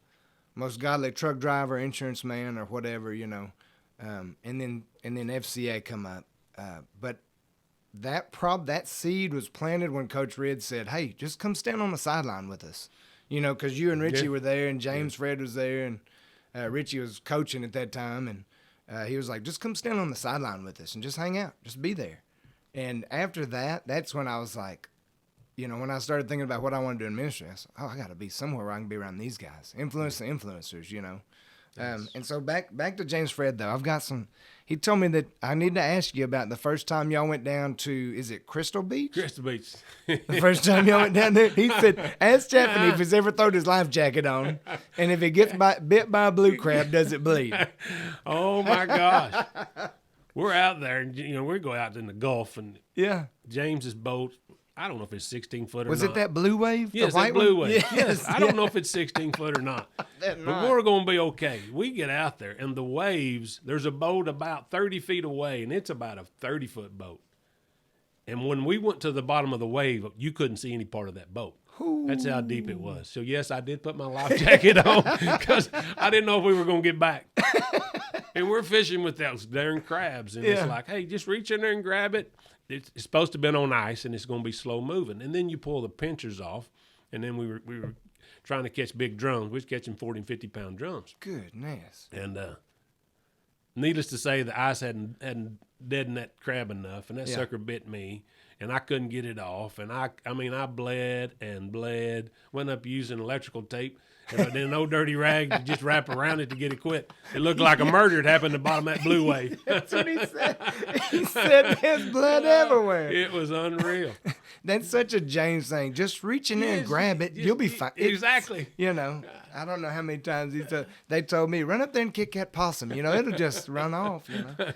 most godly truck driver, insurance man, or whatever, you know, and then FCA come up. But that seed was planted when Coach Red said, "Hey, just come stand on the sideline with us," you know, because you and Richie were there, and James Fred was there, and Richie was coaching at that time, and he was like, "Just come stand on the sideline with us and just hang out, just be there." And after that, that's when I was like, you know, when I started thinking about what I wanted to do in ministry, I said, I got to be somewhere where I can be around these guys, influence the influencers, you know. And so back to James Fred, though, I've got he told me that I need to ask you about the first time y'all went down to, is it Crystal Beach? Crystal Beach. The first time y'all went down there, he said, ask Chaffin if he's ever thrown his life jacket on, and if he gets bit by a blue crab, does it bleed? Oh, my gosh. We're out there, and, you know, we go out in the Gulf, and Yeah. James's boat, I don't know if it's 16 foot or Was not. it that blue wave? Yes, the white that blue one? wave. Yes. I don't know if it's 16 foot or not. But we're going to be okay. We get out there, and the waves, there's a boat about 30 feet away, and it's about a 30-foot boat. And when we went to the bottom of the wave, you couldn't see any part of that boat. That's how deep it was. So, yes, I did put my life jacket on because I didn't know if we were going to get back. And we're fishing with those darn crabs. And it's like, hey, just reach in there and grab it. It's supposed to have been on ice, and it's going to be slow moving. And then you pull the pinchers off, and then we were trying to catch big drums. We was catching 40 and 50-pound drums. Goodness. And needless to say, the ice hadn't deadened that crab enough, and that sucker bit me, and I couldn't get it off. And I bled and bled. Went up using electrical tape, and then no dirty rag to just wrap around it to get it quit. It looked like a murder had happened at the bottom of that blue wave. That's what he said. He said there's blood everywhere. It was unreal. That's such a James thing. Just reach in there and grab it. You'll be fine. Exactly. You know, I don't know how many times they told me, run up there and kick that possum. You know, it'll just run off, you know.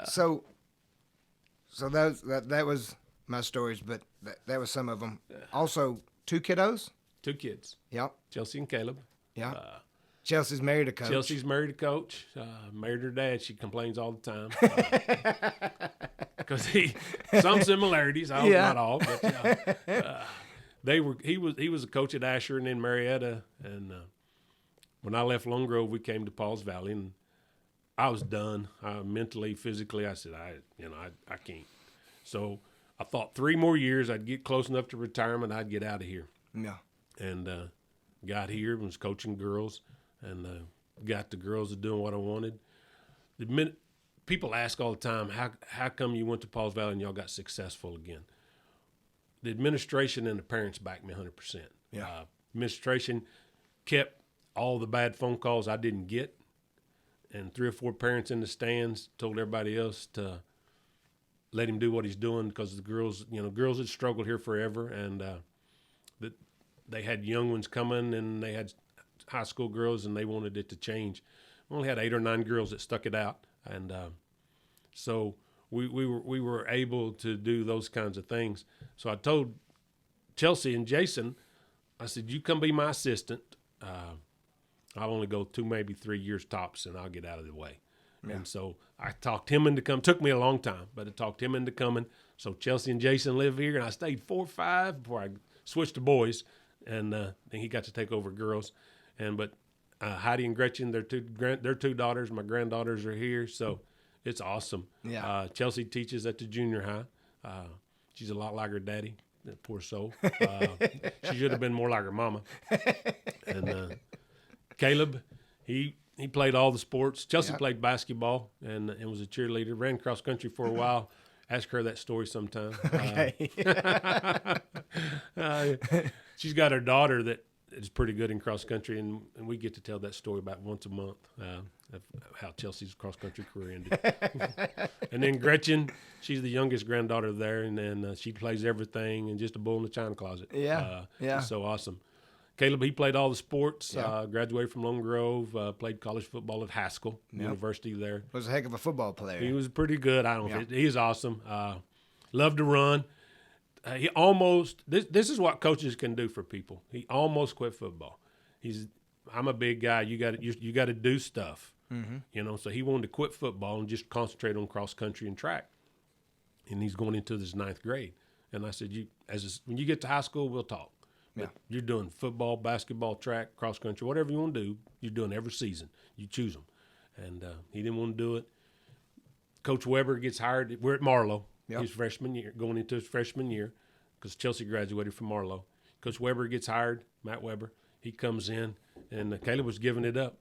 So that was my stories, but that was some of them. Also, 2 kiddos? 2 kids. Yep. Chelsea and Caleb. Yeah. Chelsea's married a coach. Chelsea's married a coach. Married her dad. She complains all the time. Because some similarities, I hope not all, but he was a coach at Asher and then Marietta, and when I left Lone Grove, we came to Pauls Valley, and I was done mentally, physically. I said, I can't. So I thought 3 more years, I'd get close enough to retirement, I'd get out of here. Yeah. And got here and was coaching girls, and got the girls to doing what I wanted. People ask all the time, how come you went to Pauls Valley and y'all got successful again? The administration and the parents backed me 100%. Yeah. Administration kept all the bad phone calls I didn't get, and 3 or 4 parents in the stands told everybody else to let him do what he's doing, because the girls had struggled here forever, and that they had young ones coming, and they had high school girls, and they wanted it to change. We only had 8 or 9 girls that stuck it out, and so we were able to do those kinds of things. So I told Chelsea and Jason, I said, you come be my assistant. I'll only go 2, maybe 3 years tops, and I'll get out of the way. Yeah. And so I talked him into coming. Took me a long time, but I talked him into coming. So Chelsea and Jason live here, and I stayed 4 or 5 before I switched to boys, and then he got to take over girls. But Heidi and Gretchen, their two daughters, my granddaughters are here, so it's awesome. Yeah. Chelsea teaches at the junior high. She's a lot like her daddy, that poor soul. She should have been more like her mama. And Caleb, he played all the sports. Chelsea played basketball and was a cheerleader. Ran cross country for a while. Ask her that story sometime. Okay. She's got her daughter that is pretty good in cross country, and we get to tell that story about once a month of how Chelsea's cross country career ended. And then Gretchen, she's the youngest granddaughter there, and then she plays everything and just a bull in the china closet. Yeah. It's so awesome. Caleb, he played all the sports, graduated from Lone Grove, played college football at Haskell University there. Was a heck of a football player. He was pretty good. He's awesome. Loved to run. He almost, this is what coaches can do for people. He almost quit football. I'm a big guy. You got to do stuff. Mm-hmm. So he wanted to quit football and just concentrate on cross country and track. And he's going into his 9th grade. And I said, when you get to high school, we'll talk. But you're doing football, basketball, track, cross country, whatever you want to do, you're doing every season. You choose them. And he didn't want to do it. Coach Weber gets hired. We're at Marlowe. Yep. His freshman year, going into his freshman year, because Chelsea graduated from Marlowe. Coach Weber gets hired, Matt Weber. He comes in, and Caleb was giving it up.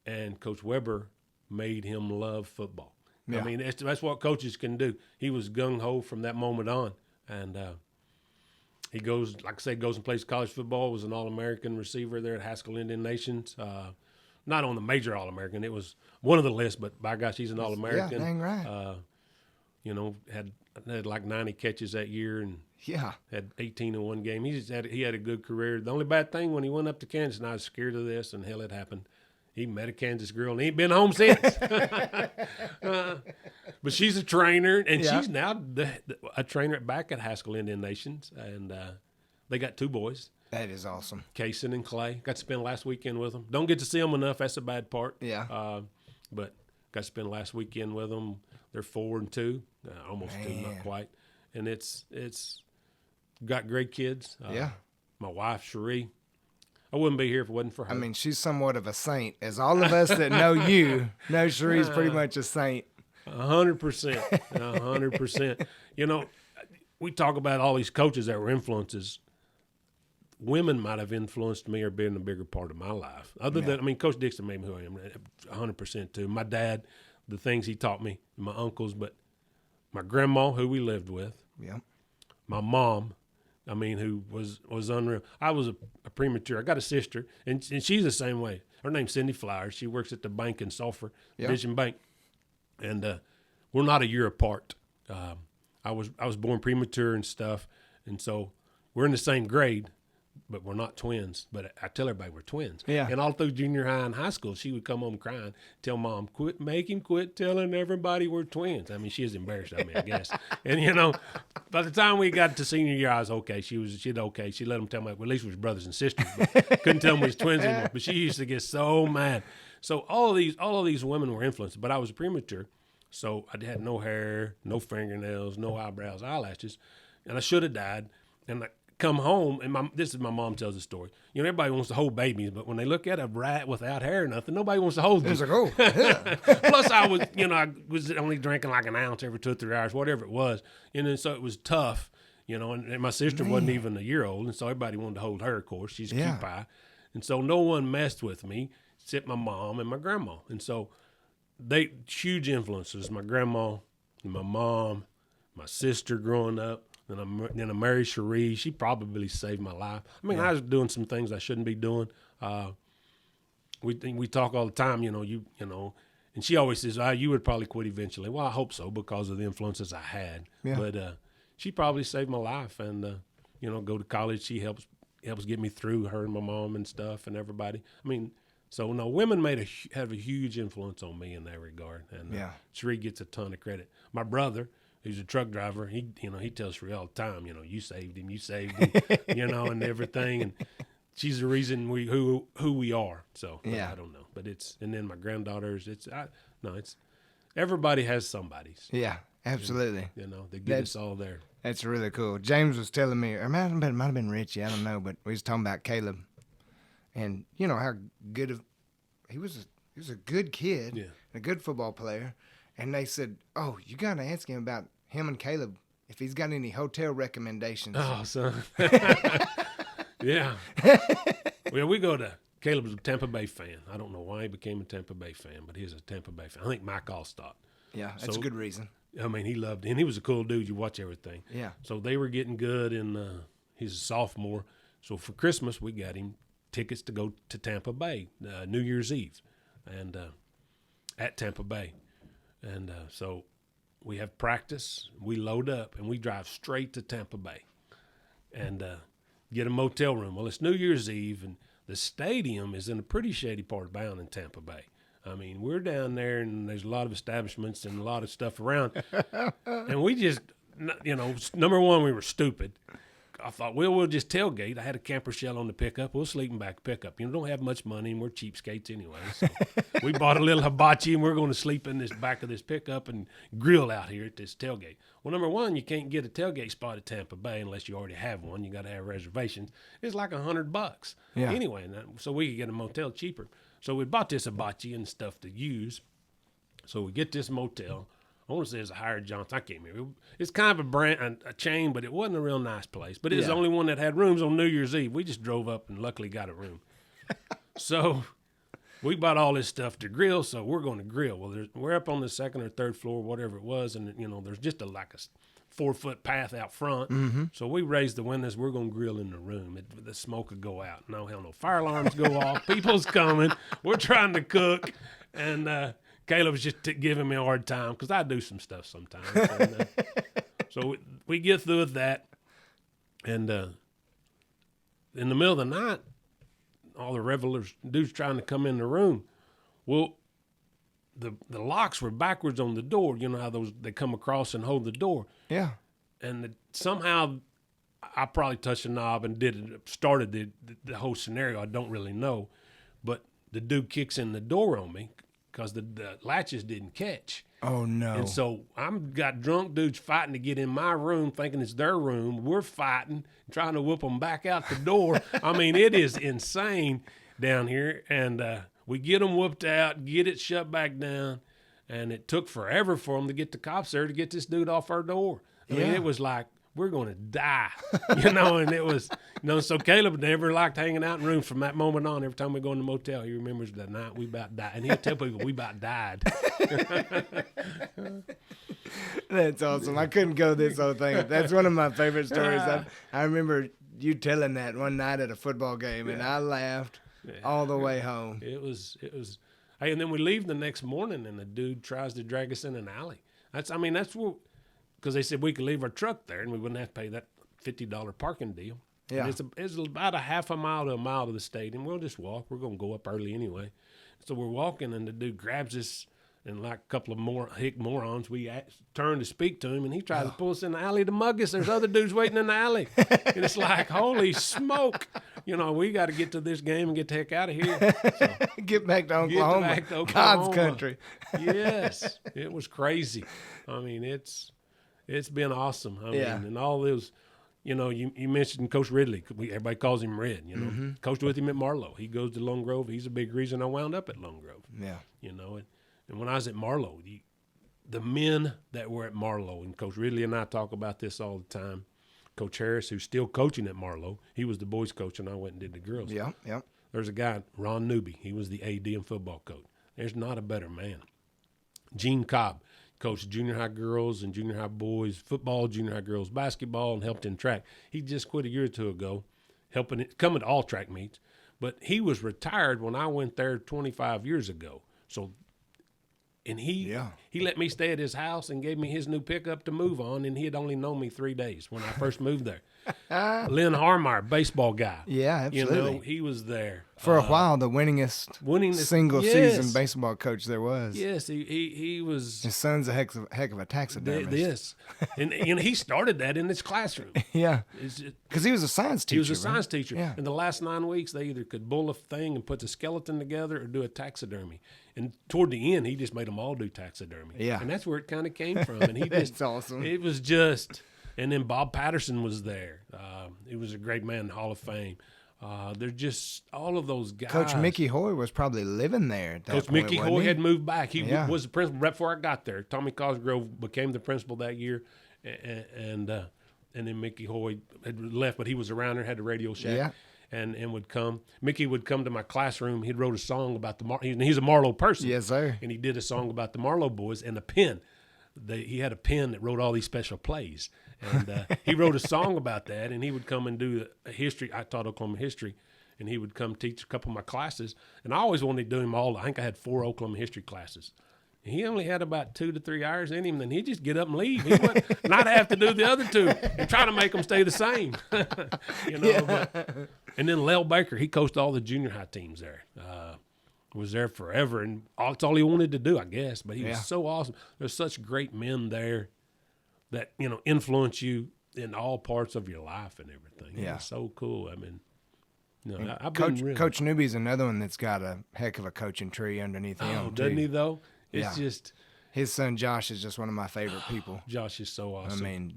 And Coach Weber made him love football. Yeah. I mean, that's what coaches can do. He was gung-ho from that moment on. And he goes and plays college football, was an All-American receiver there at Haskell Indian Nations. Not on the major All-American. It was one of the lists, but by gosh, he's an All-American. Yeah, dang right. Had like 90 catches that year and had 18 in one game. He had a good career. The only bad thing, when he went up to Kansas, and I was scared of this, and hell, it happened. He met a Kansas girl, and he ain't been home since. But she's a trainer, and she's now a trainer back at Haskell Indian Nations, and they got 2 boys. That is awesome. Kaysen and Clay. Got to spend last weekend with them. Don't get to see them enough. That's the bad part. Yeah. But got to spend last weekend with them. They're 4 and 2, almost 2, not quite. And it's got great kids. My wife, Cherie. I wouldn't be here if it wasn't for her. I mean, she's somewhat of a saint. As all of us that know you know, Cherie's pretty much a saint. 100%. 100%. We talk about all these coaches that were influences. women might have influenced me or been a bigger part of my life. Other than, I mean, Coach Dixon made me who I am 100% too. My dad, the things he taught me, my uncles, but my grandma, who we lived with, Yeah. my mom, I mean, who was unreal. I was a premature. I got a sister, and she's the same way. Her name's Cindy Flowers. She works at the bank in Sulphur, Vision Bank, and we're not a year apart. I was born premature and stuff, and so we're in the same grade, but we're not twins. But I tell everybody we're twins. Yeah. And all through junior high and high school, she would come home crying, tell Mom, make him quit telling everybody we're twins. I mean, she was embarrassed of me, I guess. And, you know, by the time we got to senior year, I was okay. She'd okay. She let them tell me, well, at least we was brothers and sisters, but couldn't tell me we was twins anymore. But she used to get so mad. So all of these women were influenced, but I was premature. So I had no hair, no fingernails, no eyebrows, eyelashes, and I should have died. And I come home, and this is my mom tells the story. You know, everybody wants to hold babies, but when they look at a rat without hair or nothing, nobody wants to hold them. It's like, oh, yeah. Plus, I was only drinking like an ounce every 2 or 3 hours, whatever it was, and then so it was tough. You know, and my sister wasn't even a year old, and so everybody wanted to hold her. Of course, she's a cute pie, and so no one messed with me except my mom and my grandma, and so they huge influences. My grandma, my mom, my sister growing up. Then I married Cherie. She probably saved my life. I mean, I was doing some things I shouldn't be doing. We talk all the time, you know, and she always says, you would probably quit eventually. Well, I hope so because of the influences I had. Yeah. But she probably saved my life, and go to college. She helps get me through, her and my mom and stuff and everybody. I mean, so no, women have a huge influence on me in that regard, and Cherie gets a ton of credit. My brother, who's a truck driver, he tells Cherie all the time, you saved him, and everything, and she's the reason who we are. So I don't know, but and then my granddaughters, everybody has somebody's. Yeah, absolutely. They get us all there. That's really cool. James was telling me, or it might have been Richie, I don't know, but we was talking about Caleb, and how good he was. He was a good kid, and a good football player. And they said, "Oh, you got to ask him about him and Caleb if he's got any hotel recommendations." Oh, son. Yeah. Well, we go to Caleb's a Tampa Bay fan. I don't know why he became a Tampa Bay fan, but he's a Tampa Bay fan. I think Mike Allstott. Yeah, that's a good reason. I mean, he loved it. And he was a cool dude. You watch everything. Yeah. So they were getting good, and he's a sophomore. So for Christmas, we got him tickets to go to Tampa Bay, New Year's Eve, and at Tampa Bay. And so we have practice, we load up, and we drive straight to Tampa Bay and get a motel room. Well, it's New Year's Eve, and the stadium is in a pretty shady part of town in Tampa Bay. I mean, we're down there, and there's a lot of establishments and a lot of stuff around. And we just, number one, we were stupid. I thought, we'll just tailgate. I had a camper shell on the pickup. We'll sleep in back pickup. Don't have much money, and we're cheapskates anyway. So we bought a little hibachi, and we're going to sleep in this back of this pickup and grill out here at this tailgate. Well, number one, you can't get a tailgate spot at Tampa Bay unless you already have one. You got to have reservations. It's like $100. Yeah. Anyway, so we could get a motel cheaper. So we bought this hibachi and stuff to use. So we get this motel. I want to say it's a Howard Johnson. I can't remember. It's kind of a brand, a chain, but it wasn't a real nice place. But it was the only one that had rooms on New Year's Eve. We just drove up and luckily got a room. So we bought all this stuff to grill, so we're going to grill. Well, we're up on the second or third floor, whatever it was, and there's just like a 4-foot path out front. Mm-hmm. So we raised the windows. We're going to grill in the room. The smoke would go out. No, hell no. Fire alarms go off. People's coming. We're trying to cook, and Caleb was just giving me a hard time because I do some stuff sometimes. And, so we get through with that, and in the middle of the night, all the revelers, dudes trying to come in the room. Well, the locks were backwards on the door. You know how they come across and hold the door. Yeah. And somehow I probably touched a knob and started the whole scenario. I don't really know, but the dude kicks in the door on me because the latches didn't catch. Oh, no. And so got drunk dudes fighting to get in my room, thinking it's their room. We're fighting, trying to whoop them back out the door. I mean, it is insane down here. And we get them whooped out, get it shut back down. And it took forever for them to get the cops there to get this dude off our door. I mean, it was like we're going to die, and it was, so Caleb never liked hanging out in rooms from that moment on. Every time we go in the motel, he remembers the night we about died. And he'll tell people we about died. That's awesome. I couldn't go this whole thing. That's one of my favorite stories. I remember you telling that one night at a football game, and I laughed all the way home. It was. Hey, and then we leave the next morning, and the dude tries to drag us in an alley. That's what, because they said we could leave our truck there, and we wouldn't have to pay that $50 parking deal. Yeah. And it's about a half a mile to a mile to the stadium. We'll just walk. We're going to go up early anyway. So we're walking, and the dude grabs us, and like a couple of more hick morons, we turn to speak to him, and he tries to pull us in the alley to mug us. There's other dudes waiting in the alley. And it's like, holy smoke. We got to get to this game and get the heck out of here. So, Get back to Oklahoma. Get back to Oklahoma. God's country. Yes. It was crazy. I mean, it's been awesome. I mean, and all those, you mentioned Coach Ridley. Everybody calls him Red, Coached with him at Marlowe. He goes to Lone Grove. He's a big reason I wound up at Lone Grove. Yeah. And when I was at Marlowe, the men that were at Marlowe, and Coach Ridley and I talk about this all the time. Coach Harris, who's still coaching at Marlowe, he was the boys' coach, and I went and did the girls. Yeah. There's a guy, Ron Newby. He was the AD and football coach. There's not a better man. Gene Cobb coached junior high girls and junior high boys football, junior high girls basketball, and helped in track. He just quit a year or two ago, coming to all track meets. But he was retired when I went there 25 years ago. So, and he let me stay at his house and gave me his new pickup to move on, and he had only known me 3 days when I first moved there. Lynn Harmeyer, baseball guy. Yeah, absolutely. He was there. For a while, the winningest single season baseball coach there was. Yes, he was. His son's a heck of a taxidermist. Yes, and he started that in his classroom. Yeah, because he was a science teacher. He was a science teacher. Yeah. In the last 9 weeks, they either could bull a thing and put the skeleton together or do a taxidermy. And toward the end, he just made them all do taxidermy. Yeah, and that's where it kind of came from. And he that's awesome. It was just. And then Bob Patterson was there. He was a great man in the Hall of Fame. They're just all of those guys. Coach Mickey Hoy was probably living there at that Coach point, Mickey wasn't Hoy he? had moved back. He was the principal right before I got there. Tommy Cosgrove became the principal that year, and then Mickey Hoy had left, but he was around there, had the radio shack. Yeah. And would come. Mickey would come to my classroom. He'd wrote a song about he's a Marlowe person. Yes, sir. And he did a song about the Marlowe boys and a pen. He had a pen that wrote all these special plays. And he wrote a song about that, and he would come and do a history. I taught Oklahoma history, and he would come teach a couple of my classes. And I always wanted to do him all. I think I had 4 Oklahoma history classes. And he only had about 2 to 3 hours in him, then he'd just get up and leave. He would not have to do the other 2 and try to make them stay the same. And then Lel Baker, he coached all the junior high teams there. Was there forever, and that's all he wanted to do, I guess. But he was so awesome. There's such great men there that influence you in all parts of your life and everything. Yeah, it's so cool. I mean, I've Coach Newby's another one that's got a heck of a coaching tree underneath him. Oh, doesn't he though? It's Yeah. just His son Josh is just one of my favorite people. Josh is so awesome. I mean,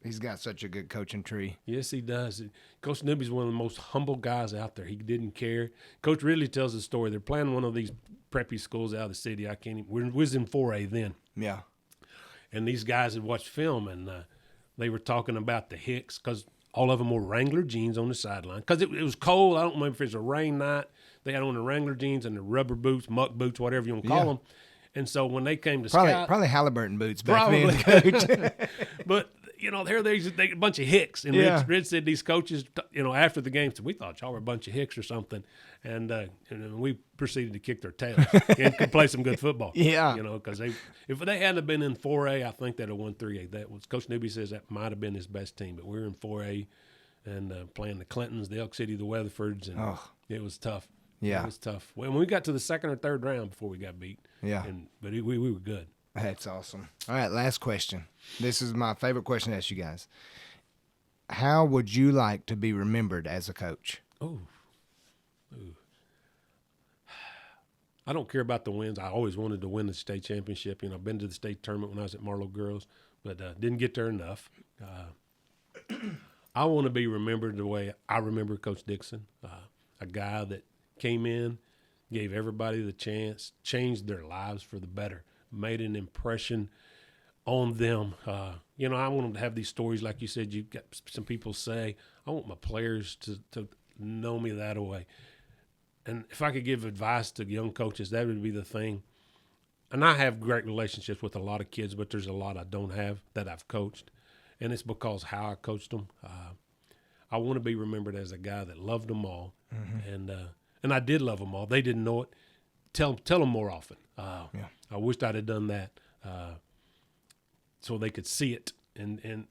he's got such a good coaching tree. Yes, he does. Coach Newby's one of the most humble guys out there. He didn't care. Coach Ridley tells a story. They're playing one of these preppy schools out of the city. We was in 4A then. Yeah. And these guys had watched film, and they were talking about the Hicks because all of them wore Wrangler jeans on the sideline because it was cold. I don't remember if it was a rain night. They had on the Wrangler jeans and the rubber boots, muck boots, whatever you want to call them. And so when they came to scout, probably Halliburton boots back then, Coach. But here there's a bunch of Hicks, and Red said these coaches, after the game, said we thought y'all were a bunch of Hicks or something, and we proceeded to kick their tails and could play some good football. Yeah, because if they hadn't been in 4A, I think they'd have won 3A. That was Coach Newby says that might have been his best team, but we were in 4A and playing the Clintons, the Elk City, the Weatherfords, and it was tough. Yeah, it was tough. When we got to the second or third round before we got beat. Yeah, but we were good. That's awesome. All right, last question. This is my favorite question to ask you guys. How would you like to be remembered as a coach? Ooh. I don't care about the wins. I always wanted to win the state championship. I've been to the state tournament when I was at Marlowe Girls, but didn't get there enough. I want to be remembered the way I remember Coach Dixon, a guy that came in, gave everybody the chance, changed their lives for the better, made an impression on them. You know, I want them to have these stories like you said. You've got some people say, I want my players to know me that way. And if I could give advice to young coaches, that would be the thing. And I have great relationships with a lot of kids, but there's a lot I don't have that I've coached. And it's because how I coached them. I want to be remembered as a guy that loved them all. And I did love them all. They didn't know it. Tell them more often. I wished I'd have done that so they could see it and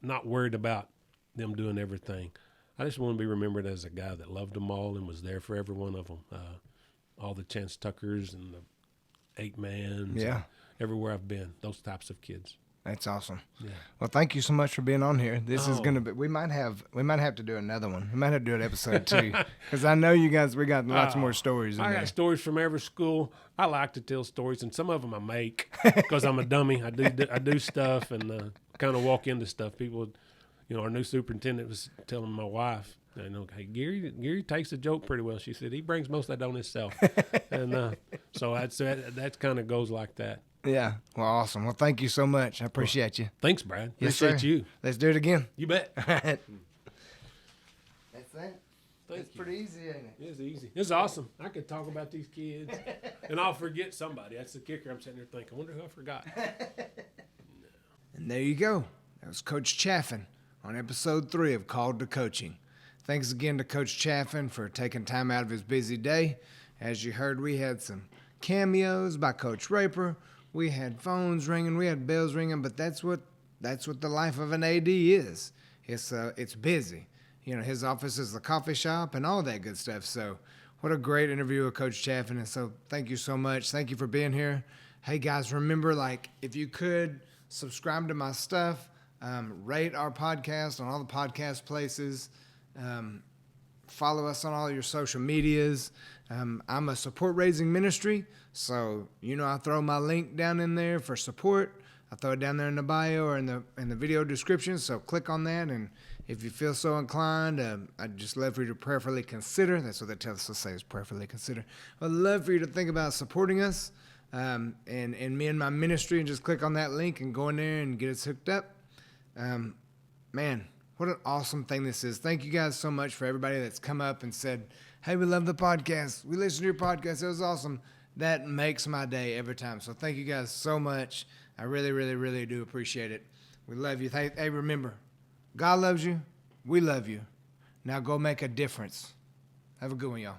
not worried about them doing everything. I just want to be remembered as a guy that loved them all and was there for every one of them. All the Chance Tuckers and the 8-mans. Yeah. Everywhere I've been, those types of kids. That's awesome. Yeah. Well, thank you so much for being on here. This is gonna be. We might have to do another one. We might have to do an episode 2 because I know you guys. We got lots more stories. I in got there. stories from every school. I like to tell stories, and some of them I make because I'm a dummy. I do stuff and kind of walk into stuff. People, you know, our new superintendent was telling my wife, you know, hey, Gary takes a joke pretty well. She said he brings most of that on himself, and so that kind of goes like that. Yeah. Well, awesome. Well, thank you so much. I appreciate you. Thanks, Brad. Yes, Appreciate sir. you. Let's do it again. You bet. That's it. Thank It's you. pretty easy, ain't it? It's easy. It's awesome. I could talk about these kids, and I'll forget somebody. That's the kicker. I'm sitting there thinking, I wonder who I forgot. And there you go. That was Coach Chaffin on episode 3 of Called to Coaching. Thanks again to Coach Chaffin for taking time out of his busy day. As you heard, we had some cameos by Coach Raper. We had phones ringing, we had bells ringing, but that's what the life of an AD is. It's busy. You know, his office is the coffee shop and all that good stuff. So what a great interview with Coach Chaffin. And so thank you so much. Thank you for being here. Hey guys, remember, like, if you could subscribe to my stuff, rate our podcast on all the podcast places, follow us on all your social medias. I'm a support raising ministry, so you know I throw my link down in there for support. I throw it down there in the bio or in the video description. So click on that, and if you feel so inclined, I'd just love for you to prayerfully consider. That's what they tell us to say, is prayerfully consider. I'd love for you to think about supporting us and me and my ministry, and just click on that link and go in there and get us hooked up. Man, what an awesome thing this is. Thank you guys so much for everybody that's come up and said, hey, we love the podcast. We listen to your podcast. It was awesome. That makes my day every time. So thank you guys so much. I really, really, really do appreciate it. We love you. Hey, remember, God loves you. We love you. Now go make a difference. Have a good one, y'all.